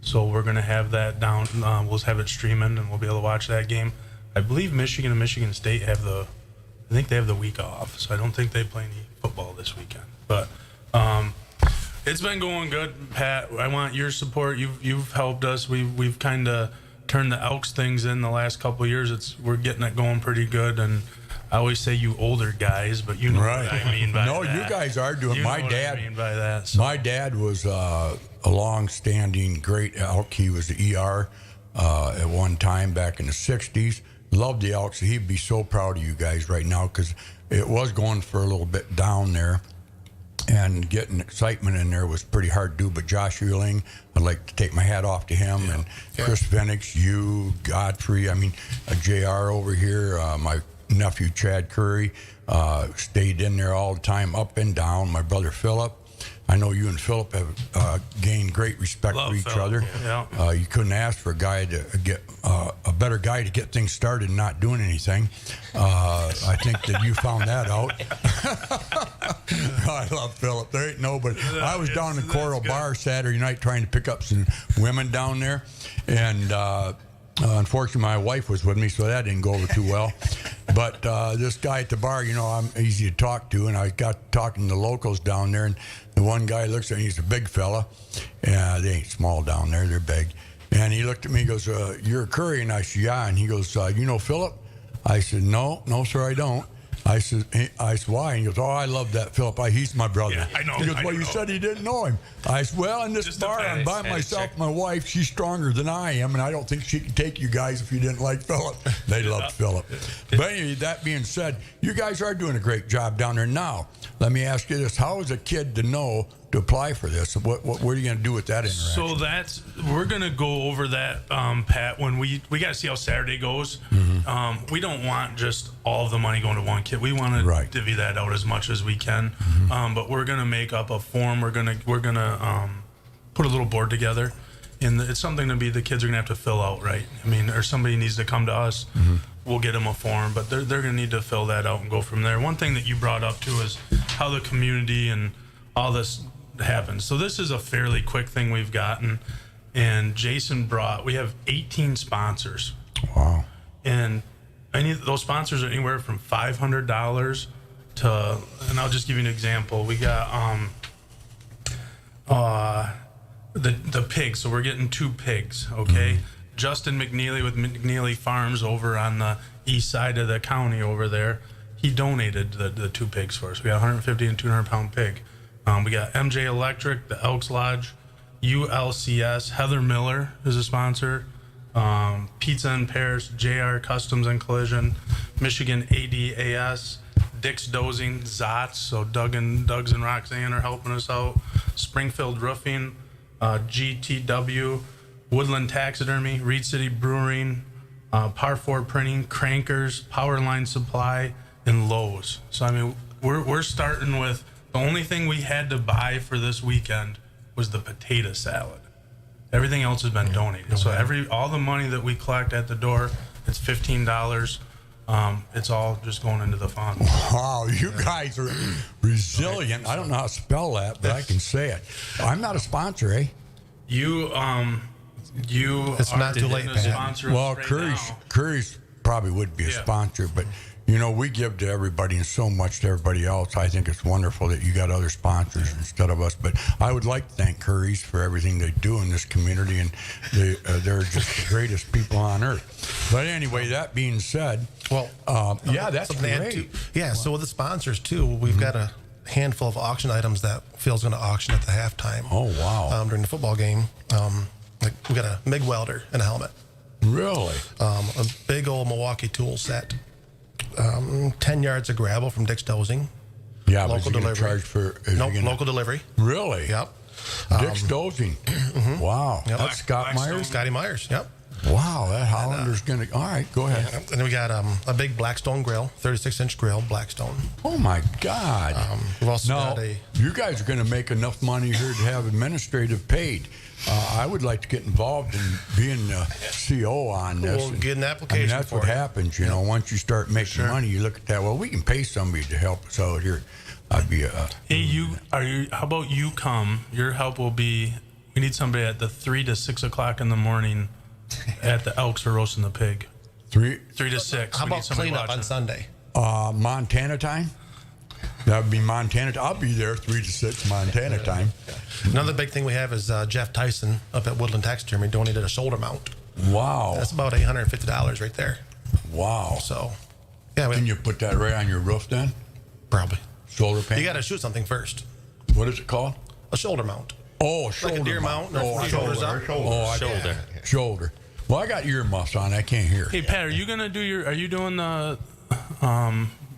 So we're going to have that down. We'll have it streaming, and we'll be able to watch that game. I believe Michigan and Michigan State have the week off, so I don't think they play any football this weekend. But it's been going good, Pat. I want your support. You've helped us. We've kind of turned the Elks things in the last couple of years. We're getting it going pretty good, and I always say you older guys, but you know what I mean by that. No, you guys are doing. My dad was a long-standing great Elk. He was the ER at one time back in the 60s. Loved the Elks. He'd be so proud of you guys right now because it was going for a little bit down there, and getting excitement in there was pretty hard to do. But Josh Euling, I'd like to take my hat off to him, and Chris Venix, you, Godfrey, JR over here, my nephew Chad Curry stayed in there all the time, up and down. My brother Philip. I know you and Philip have gained great respect for each other. Yeah. You couldn't ask for a guy to get a better guy to get things started and not doing anything. I think that you found that out. I love Philip. There ain't nobody. I was down in Coral Bar Saturday night trying to pick up some women down there, and unfortunately my wife was with me, so that didn't go over too well. But this guy at the bar, I'm easy to talk to, and I got talking to the locals down there, and the one guy looks at me, he's a big fella. Yeah, they ain't small down there, they're big. And he looked at me, he goes, you're a Curry? And I said, yeah. And he goes, you know Philip? I said, no, sir, I don't. I said, why? And he goes, I love that Philip. He's my brother. Yeah, I know. He goes, you said he didn't know him. I said, well, in this bar, I'm by myself. My wife, she's stronger than I am, and I don't think she could take you guys if you didn't like Philip. They loved Philip. But anyway, that being said, you guys are doing a great job down there. Now, let me ask you this. How is a kid to know to apply for this? What are you going to do with that interaction? So we're going to go over that, Pat, when we got to see how Saturday goes. Mm-hmm. We don't want just all of the money going to one kid. We want to divvy that out as much as we can. Mm-hmm. But we're going to make up a form. We're going to put a little board together, and it's something the kids are gonna have to fill out, right? I mean, or somebody needs to come to us. We'll get them a form, but they're gonna need to fill that out and go from there. One thing that you brought up too is how the community and all this happens. So this is a fairly quick thing we've gotten, and Jason we have 18 sponsors. Wow. And those sponsors are anywhere from $500 to, and I'll just give you an example. We got the pigs, so we're getting 2 pigs, okay? Justin McNeely with McNeely Farms over on the east side of the county over there, he donated the 2 pigs for us. We got 150 and 200 pound pig. We got MJ Electric, the Elks Lodge, ULCS, Heather Miller is a sponsor, Pizza and Pears, JR Customs and Collision, Michigan ADAS, Dick's Dozing, Zotz, so Doug's and Roxanne are helping us out, Springfield Roofing, GTW, Woodland Taxidermy, Reed City Brewing, Par 4 Printing, Crankers, Powerline Supply, and Lowe's. So I mean, we're starting with, the only thing we had to buy for this weekend was the potato salad. Everything else has been donated. So all the money that we collect at the door, it's $15. It's all just going into the fund. Wow, you guys are resilient. I don't know how to spell that, but I can say it. I'm not a sponsor, eh? You It's are not too late, a Pat. sponsor Well, of us right Curry's probably would be a Yeah. sponsor, but you know, we give to everybody and so much to everybody else. I think it's wonderful that you got other sponsors instead of us. But I would like to thank Curry's for everything they do in this community, and they're just the greatest people on earth. But anyway, that being said, Well, yeah, that's something to add great. too. Yeah, so with the sponsors too, we've got a handful of auction items that Phil's going to auction at the halftime. Oh, wow. During the football game, like we got a MIG welder and a helmet, Really? a big old Milwaukee tool set, 10 yards of gravel from Dick's Dozing. Yeah, Local but you delivery. charge for? Nope, local delivery. Really? Yep. Dick's Dozing. Wow. Yep. That's Scott Blackstone. Myers. Scotty Myers. Yep. Wow, that Hollander's gonna. All right, go ahead. And then we got a big Blackstone grill, 36-inch grill, Blackstone. Oh my God! We've also Now, got a. you guys are going to make enough money here to have administrative paid. I would like to get involved in being a CO on this. We'll get an I application mean, that's for what you. happens, you know. Once you start making money, you look at that. Well, we can pay somebody to help us out here. I'd be a. Hey, how about you come? Your help will be. We need somebody at the 3 to 6 o'clock in the morning at the Elks for roasting the pig. 3 to 6. How We need about somebody cleanup on watching. Sunday? Montana time. That would be Montana. I'll be there 3 to 6 Montana time. Another big thing we have is Jeff Tyson up at Woodland Taxidermy donated a shoulder mount. Wow. That's about $850 right there. Wow. So, yeah, Can you put that right on your roof then? probably. Solar panel. You got to shoot something first. What is it called? A shoulder mount. Oh, shoulder Like a deer mount. Oh, Shoulders up. shoulder. Shoulder. Well, I got earmuffs on. I can't hear. Hey Pat, are you gonna do are you doing the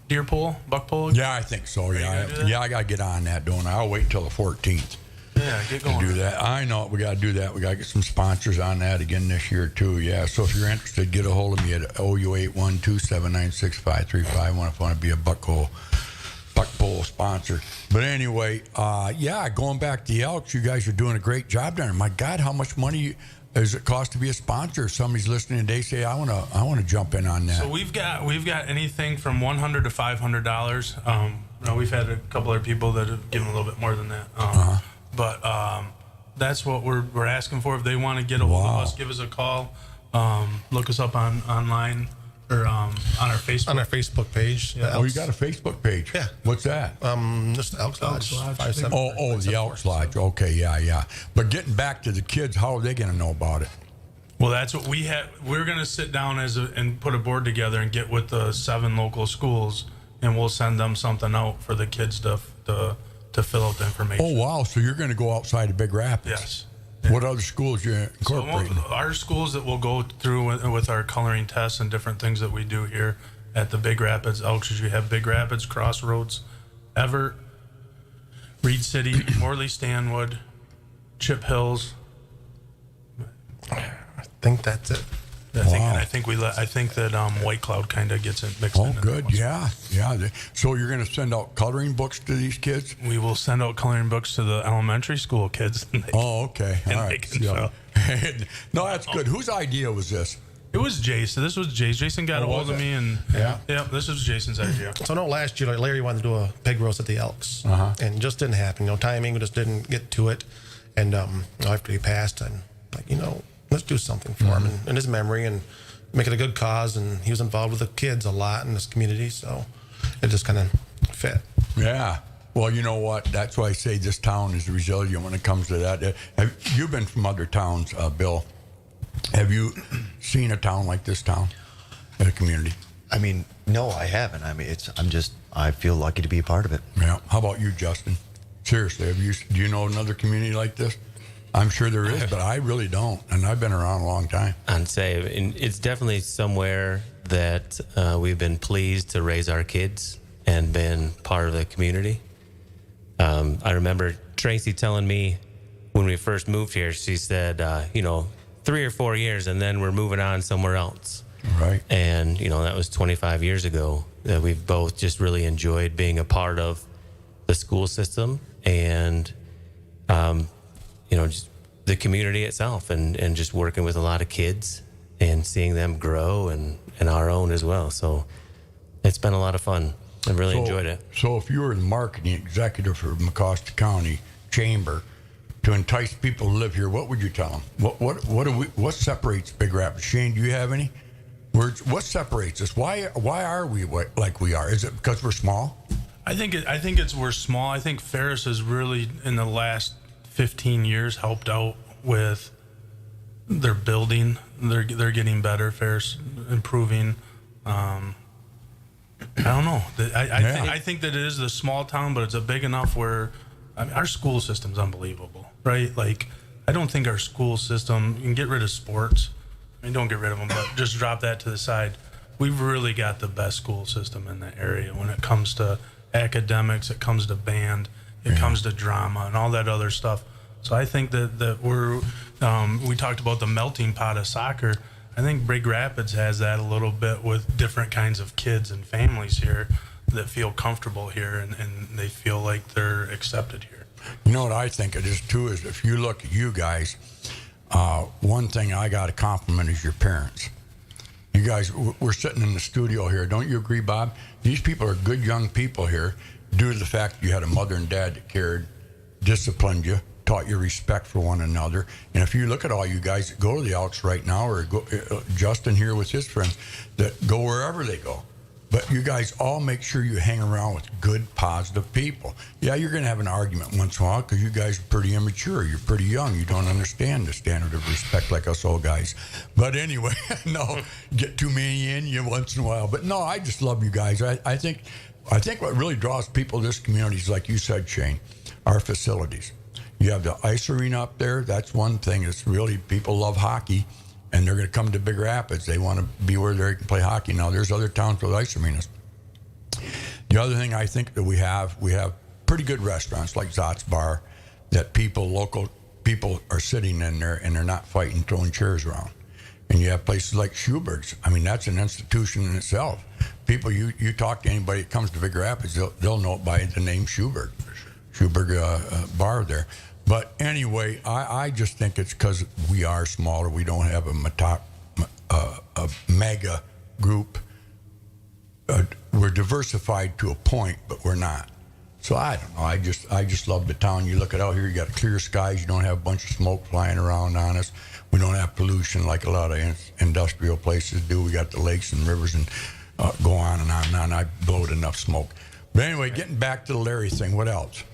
deer pull, buck pull? Yeah, I think so. Yeah, gonna do that? I got to get on that, don't I? I'll wait until the 14th Yeah, get to going. do that. I know we got to do that. We got to get some sponsors on that again this year too. Yeah. So if you're interested, get a hold of me at OU812-796-5351 if you want to be a buck pull sponsor. But anyway, yeah, going back to the Elks, you guys are doing a great job down there. My God, how much money does it cost to be a sponsor? If somebody's listening and they say, I want to jump in on that. So we've got anything from $100 to $500. We've had a couple other people that have given a little bit more than that. But that's what we're asking for. If they want to get a hold of us, give us a call. Look us up online or on our Facebook. On our Facebook page. Yeah. Oh, you got a Facebook page? Yeah. What's that? Just the Elks Lodge. Lodge. 574. The Elks Lodge. Okay, yeah. But getting back to the kids, how are they going to know about it? Well, that's what we have. We're going to sit down and put a board together and get with the 7 local schools, and we'll send them something out for the kids to fill out the information. Oh, wow. So you're going to go outside of Big Rapids? Yes. What other schools you incorporating? So our schools that we'll go through with our coloring tests and different things that we do here at the Big Rapids Elks, you have Big Rapids, Crossroads, Evart, Reed City, Morley Stanwood, Chip Hills. I think that's it. I think that White Cloud kind of gets it mixed in. Oh, good. Yeah. So you're going to send out coloring books to these kids? We will send out coloring books to the elementary school kids. Oh, okay. All right. So. No, that's good. Whose idea was this? It was Jason. This was Jason. Jason got a hold of me, and this was Jason's idea. So no, last year Larry wanted to do a pig roast at the Elks, and it just didn't happen. Timing, we just didn't get to it. And after he passed, I'm like, let's do something for him in his memory and make it a good cause. And he was involved with the kids a lot in this community, so it just kind of fit. Yeah. Well, you know what? That's why I say this town is resilient when it comes to that. You've been from other towns, Bill. Have you seen a town like this town, a community? I mean, no, I haven't. I mean, I feel lucky to be a part of it. Yeah. How about you, Justin? Seriously, do you know another community like this? I'm sure there is, but I really don't, and I've been around a long time. I'd say it's definitely somewhere that we've been pleased to raise our kids and been part of the community. I remember Tracy telling me when we first moved here, she said, 3 or 4 years, and then we're moving on somewhere else. Right. And, that was 25 years ago that we've both just really enjoyed being a part of the school system and, just the community itself and just working with a lot of kids and seeing them grow and our own as well. So it's been a lot of fun. I really enjoyed it. So if you were the marketing executive for Mecosta County Chamber to entice people to live here, what would you tell them? What separates Big Rapids? Shane, do you have any words? What separates us? Why are we like we are? Is it because we're small? I think it's we're small. I think Ferris has really in the last 15 years helped out with their building. They're getting better. Ferris improving. I don't know. I think that it is a small town, but it's a big enough where our school system's unbelievable, right? Like, I don't think our school system, you can get rid of sports. I mean, don't get rid of them, but just drop that to the side. We've really got the best school system in the area when it comes to academics, it comes to band, it comes to drama and all that other stuff. So I think that we talked about the melting pot of soccer. I think Big Rapids has that a little bit with different kinds of kids and families here that feel comfortable here and they feel like they're accepted here. You know what I think it is too is if you look at you guys, one thing I got to compliment is your parents. You guys, we're sitting in the studio here. Don't you agree, Bob? These people are good young people here due to the fact you had a mother and dad that cared, disciplined you, taught you respect for one another. And if you look at all you guys that go to the Elks right now, or go, Justin here with his friends, that go wherever they go. But you guys all make sure you hang around with good, positive people. Yeah, you're going to have an argument once in a while because you guys are pretty immature. You're pretty young. You don't understand the standard of respect like us old guys. But anyway, no, get too many in you once in a while. But no, I just love you guys. I think what really draws people to this community is, like you said, Shane, our facilities. You have the ice arena up there. That's one thing. It's really, people love hockey, and they're going to come to Big Rapids. They want to be where they can play hockey. Now, there's other towns with ice arenas. The other thing I think that we have pretty good restaurants like Zot's Bar that local people are sitting in there, and they're not fighting, throwing chairs around. And you have places like Schuberg's. I mean, that's an institution in itself. People, you talk to anybody that comes to Big Rapids, they'll know it by the name Schuberg bar there. But anyway, I just think it's because we are smaller. We don't have a mega group. We're diversified to a point, but we're not. So I don't know. I just love the town. You look at out here, you got clear skies. You don't have a bunch of smoke flying around on us. We don't have pollution like a lot of industrial places do. We got the lakes and rivers and go on and on and on. I blowed enough smoke. But anyway, getting back to the Larry thing, what else?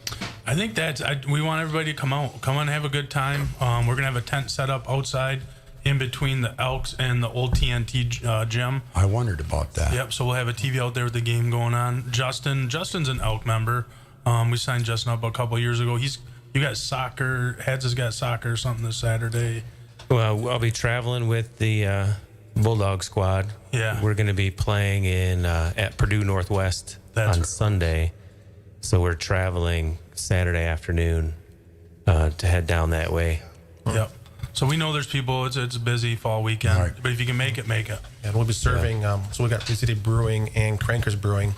I think we want everybody to come and have a good time. We're gonna have a tent set up outside in between the Elks and the old TNT gym. I wondered about that. Yep. So we'll have a TV out there with the game going on. Justin's an Elk member. We signed Justin up a couple years ago. You got soccer. Heads has got soccer or something this Saturday. Well, I'll be traveling with the Bulldog squad. Yeah. We're going to be playing at Purdue Northwest on Sunday. So we're traveling Saturday afternoon to head down that way. Yep. So we know there's people. It's a busy fall weekend, Right. but if you can make it, make it. And we'll be serving. So we got Free City Brewing and Crankers Brewing.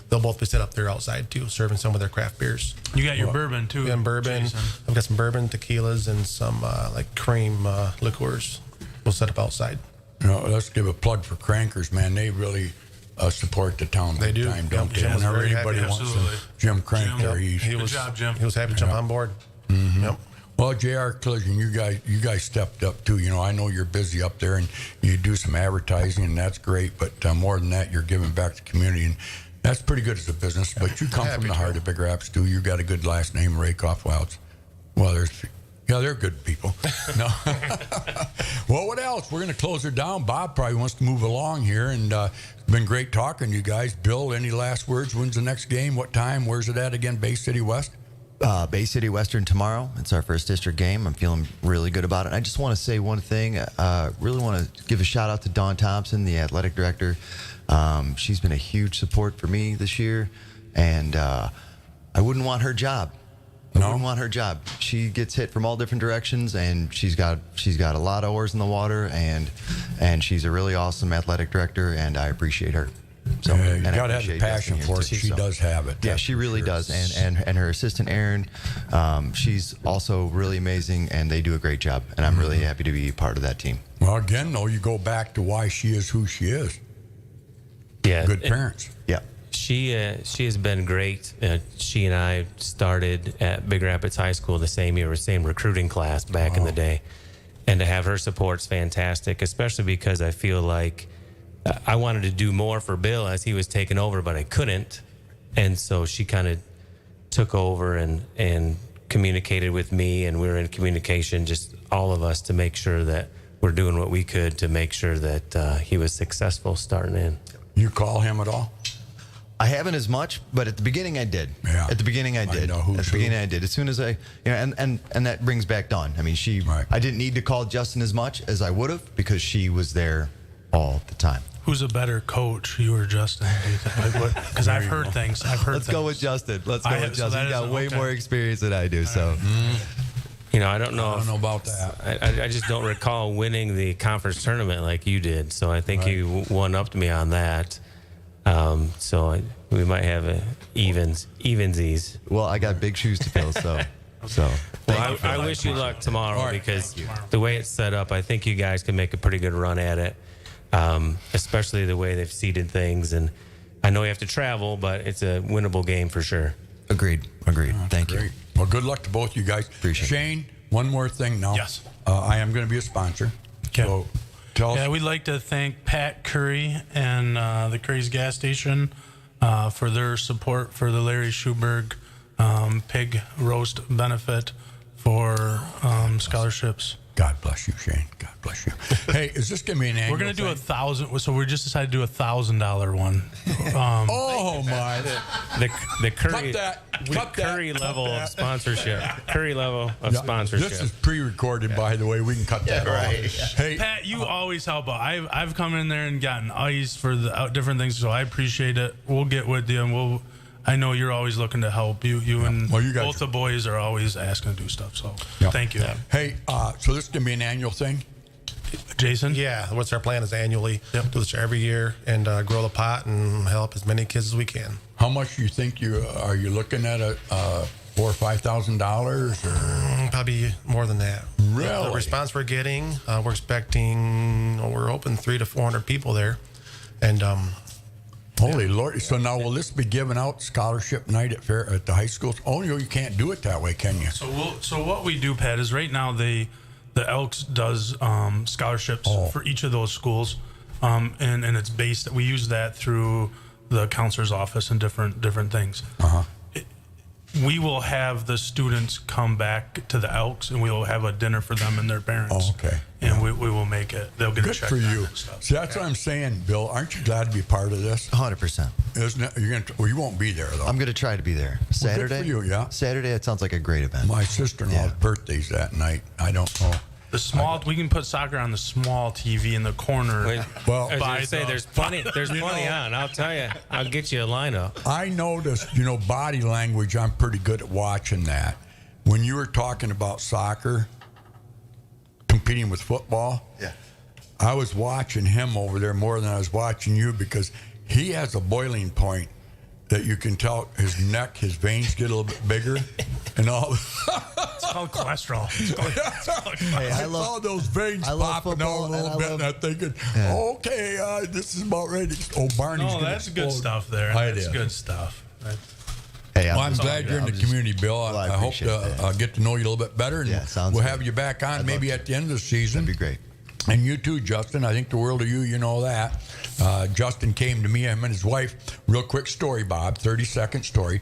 They'll both be set up there outside too, serving some of their craft beers. You got your bourbon too. And bourbon. Jason. I've got some bourbon, tequilas, and some like cream liqueurs. We'll set up outside. You know, let's give a plug for Crankers, man. They really support the town. They big do. time, don't Yep, they? Jim was Whenever very anybody happy. wants Absolutely. some Jim Crank Jim. there, Good job, Jim. He was happy to jump on board. Yep. Well, JR Collision, you guys stepped up too. You know, I know you're busy up there and you do some advertising, and that's great. But more than that, you're giving back to the community, and that's pretty good as a business. But you come from the heart of Big Rapids too. You got a good last name, Rakoff Wilds. Well, they're good people. No. Well, what else? We're going to close her down. Bob probably wants to move along here, and it's been great talking to you guys. Bill, any last words? When's the next game? What time? Where's it at again? Bay City West? Bay City Western tomorrow. It's our first district game. I'm feeling really good about it. I just want to say one thing. Really want to give a shout out to Dawn Thompson, the athletic director. She's been a huge support for me this year, and I wouldn't want her job. I wouldn't want her job. She gets hit from all different directions, and she's got a lot of oars in the water, and she's a really awesome athletic director, and I appreciate her. So you and I got to have the appreciate passion Justin here, for it. too, She so. does have it. Yeah, that's she for really sure. does, and her assistant Erin, she's also really amazing, and they do a great job, and I'm really happy to be part of that team. Well, again, though, you go back to why she is who she is. Yeah, Good and parents. Yeah. She has been great. She and I started at Big Rapids High School the same year, same recruiting class back in the day, and to have her support's fantastic, especially because I feel like I wanted to do more for Bill as he was taking over, but I couldn't, and so she kind of took over and communicated with me, and we were in communication, just all of us, to make sure that we're doing what we could to make sure that he was successful starting in. You call him at all? I haven't as much, but at the beginning I did. Yeah. At the beginning I did. know who's At the beginning I did. As soon as and that brings back Dawn. I mean, I didn't need to call Justin as much as I would have because she was there all the time. Who's a better coach, you or Justin? Because I've heard things. Let's go with Justin. Let's go with so Justin. that He's got is- way okay. more experience than I do. So You know, I don't know. I don't know about that. I just don't recall winning the conference tournament like you did. So I think you one-upped me on that. We might have a evensies. well, I got big shoes to fill. So Well, I wish you luck tomorrow because the way it's set up, I think you guys can make a pretty good run at it, especially the way they've seeded things. And I know you have to travel, but it's a winnable game for sure. agreed. Thank you. Great. Well, good luck to both you guys. Appreciate it. Shane, one more thing now. Yes. I am going to be a sponsor. Okay. So tell us. Yeah, we'd like to thank Pat Curry and the Curry's gas station for their support for the Larry Schuberg pig roast benefit for scholarships. God bless you, Shane. God bless you. Hey, is this going to be an annual We're gonna do thing? 1,000. So we just decided to do $1,000 one. Oh, my. The Curry, Cut that. Curry level of sponsorship. Curry level of Yeah, sponsorship. This is pre-recorded, by the way. We can cut that off. Hey, Pat, you always help out. I've come in there and gotten ice for the different things, so I appreciate it. We'll get with you, and I know you're always looking to help. You and Well, you guys both are- the boys are always asking to do stuff. So Yeah. thank you, hey, so this is going to be an annual thing? Jason. Yeah, what's our plan is annually do this every year and grow the pot and help as many kids as we can. How much do you think are you looking at $4,000 or $5,000 or? Probably more than that. Really? The response we're getting, we're expecting, we're hoping 300 to 400 people there, and Holy Lord! So now will this be given out scholarship night at the high schools? Oh, you can't do it that way, can you? So what we do, Pat, is right now the Elks does scholarships for each of those schools, and it's based. We use that through the counselor's office and different things. We will have the students come back to the Elks, and we will have a dinner for them and their parents. Oh, okay. And we will make it. They'll get a Good check for on you. it and stuff. See, that's what I'm saying, Bill. Aren't you glad to be part of this? 100%. Isn't it? You're gonna. Well, you won't be there though. I'm going to try to be there. good Saturday? for you, yeah. Saturday, it sounds like a great event. My sister-in-law's birthday's that night. I don't know. The small, we can put soccer on the small TV in the corner. Wait, Well, I was by gonna say the- there's plenty on. I'll tell you. I'll get you a lineup. I noticed, body language. I'm pretty good at watching that. When you were talking about soccer, competing with football. Yeah. I was watching him over there more than I was watching you because he has a boiling point that you can tell his neck, his veins get a little bit bigger, and all. It's called cholesterol. Hey, I saw those veins I love popping out a football, little and bit, and I'm thinking, okay, this is about ready. Oh, Barney's No, gonna that's good explode. stuff there. It That's is. good stuff. Hey, Well, I'm glad you're in the community, Bill. Well, I I hope appreciate to that. get to know you a little bit better, and Yeah, sounds we'll good. have you back on I'd maybe love at the end of the season. That'd be great. And you too, Justin. I think the world of you. You know that. Justin came to me, him and his wife. Real quick story, Bob. 30-second story.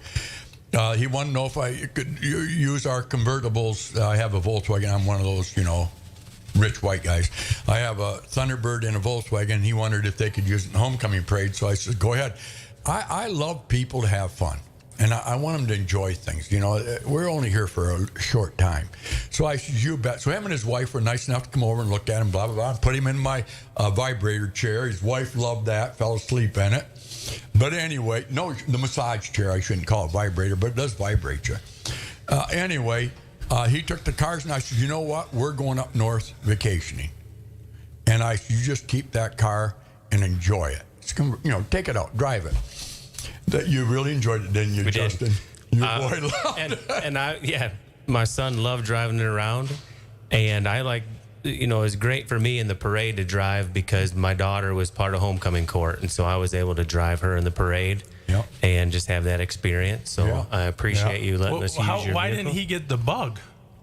He wanted to know if I could use our convertibles. I have a Volkswagen. I'm one of those, rich white guys. I have a Thunderbird and a Volkswagen. He wondered if they could use it in the homecoming parade. So I said, go ahead. I love people to have fun. And I want them to enjoy things. We're only here for a short time. So I said, you bet. So him and his wife were nice enough to come over and look at him, blah, blah, blah. Put him in my vibrator chair. His wife loved that, fell asleep in it. But anyway, no, the massage chair, I shouldn't call it vibrator, but it does vibrate you. Anyway, he took the cars, and I said, you know what? We're going up north vacationing. And I said, you just keep that car and enjoy it. Take it out, drive it. That you really enjoyed it, didn't you, We Justin? did. Your boy loved it. And my son loved driving it around, and I like, it was great for me in the parade to drive because my daughter was part of homecoming court, and so I was able to drive her in the parade and just have that experience. So I appreciate you letting us use your Why vehicle. didn't he get the bug?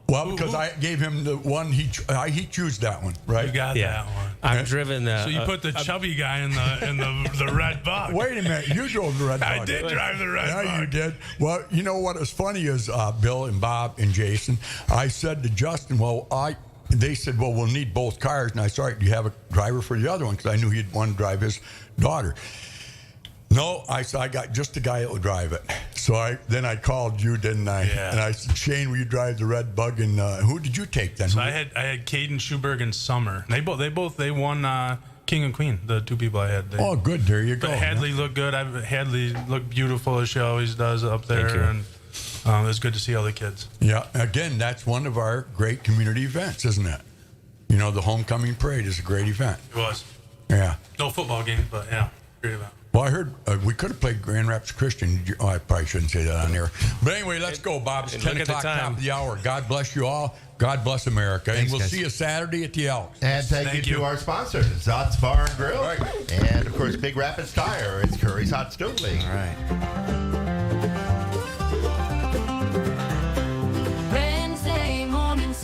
Well, because I gave him the one, he chose that one, right? You got that one. I've driven the. So you put the chubby guy in the red bug. Wait a minute, you drove the red bug. I did drive the red bug. Yeah, you did. Well, you know what is funny is Bill and Bob and Jason, I said to Justin, they said, well, we'll need both cars. And I said, all right, do you have a driver for the other one? Because I knew he'd want to drive his daughter. No, I said, I got just the guy that will drive it. So then I called you, didn't I? Yeah. And I said, Shane, will you drive the red bug? And who did you take then? So I had Caden Schuberg and Summer. They won King and Queen. The two people I had. Oh, good. There you go. But Hadley looked good. Hadley looked beautiful as she always does up there. Thank you. And it was good to see all the kids. Yeah. Again, that's one of our great community events, isn't it? The homecoming parade is a great event. It was. Yeah. No football game, but yeah, great event. Well, I heard we could have played Grand Rapids Christian. I probably shouldn't say that on there. But anyway, let's go, Bob. It's 10 look at the o'clock, time. top of the hour. God bless you all. God bless America. Thanks, and we'll guys. see you Saturday at the Elks. And thank you to our sponsors, Zott's Bar and Grill. Right. And, of course, Big Rapids Tire. It's Curry's Hot Stove League. All right.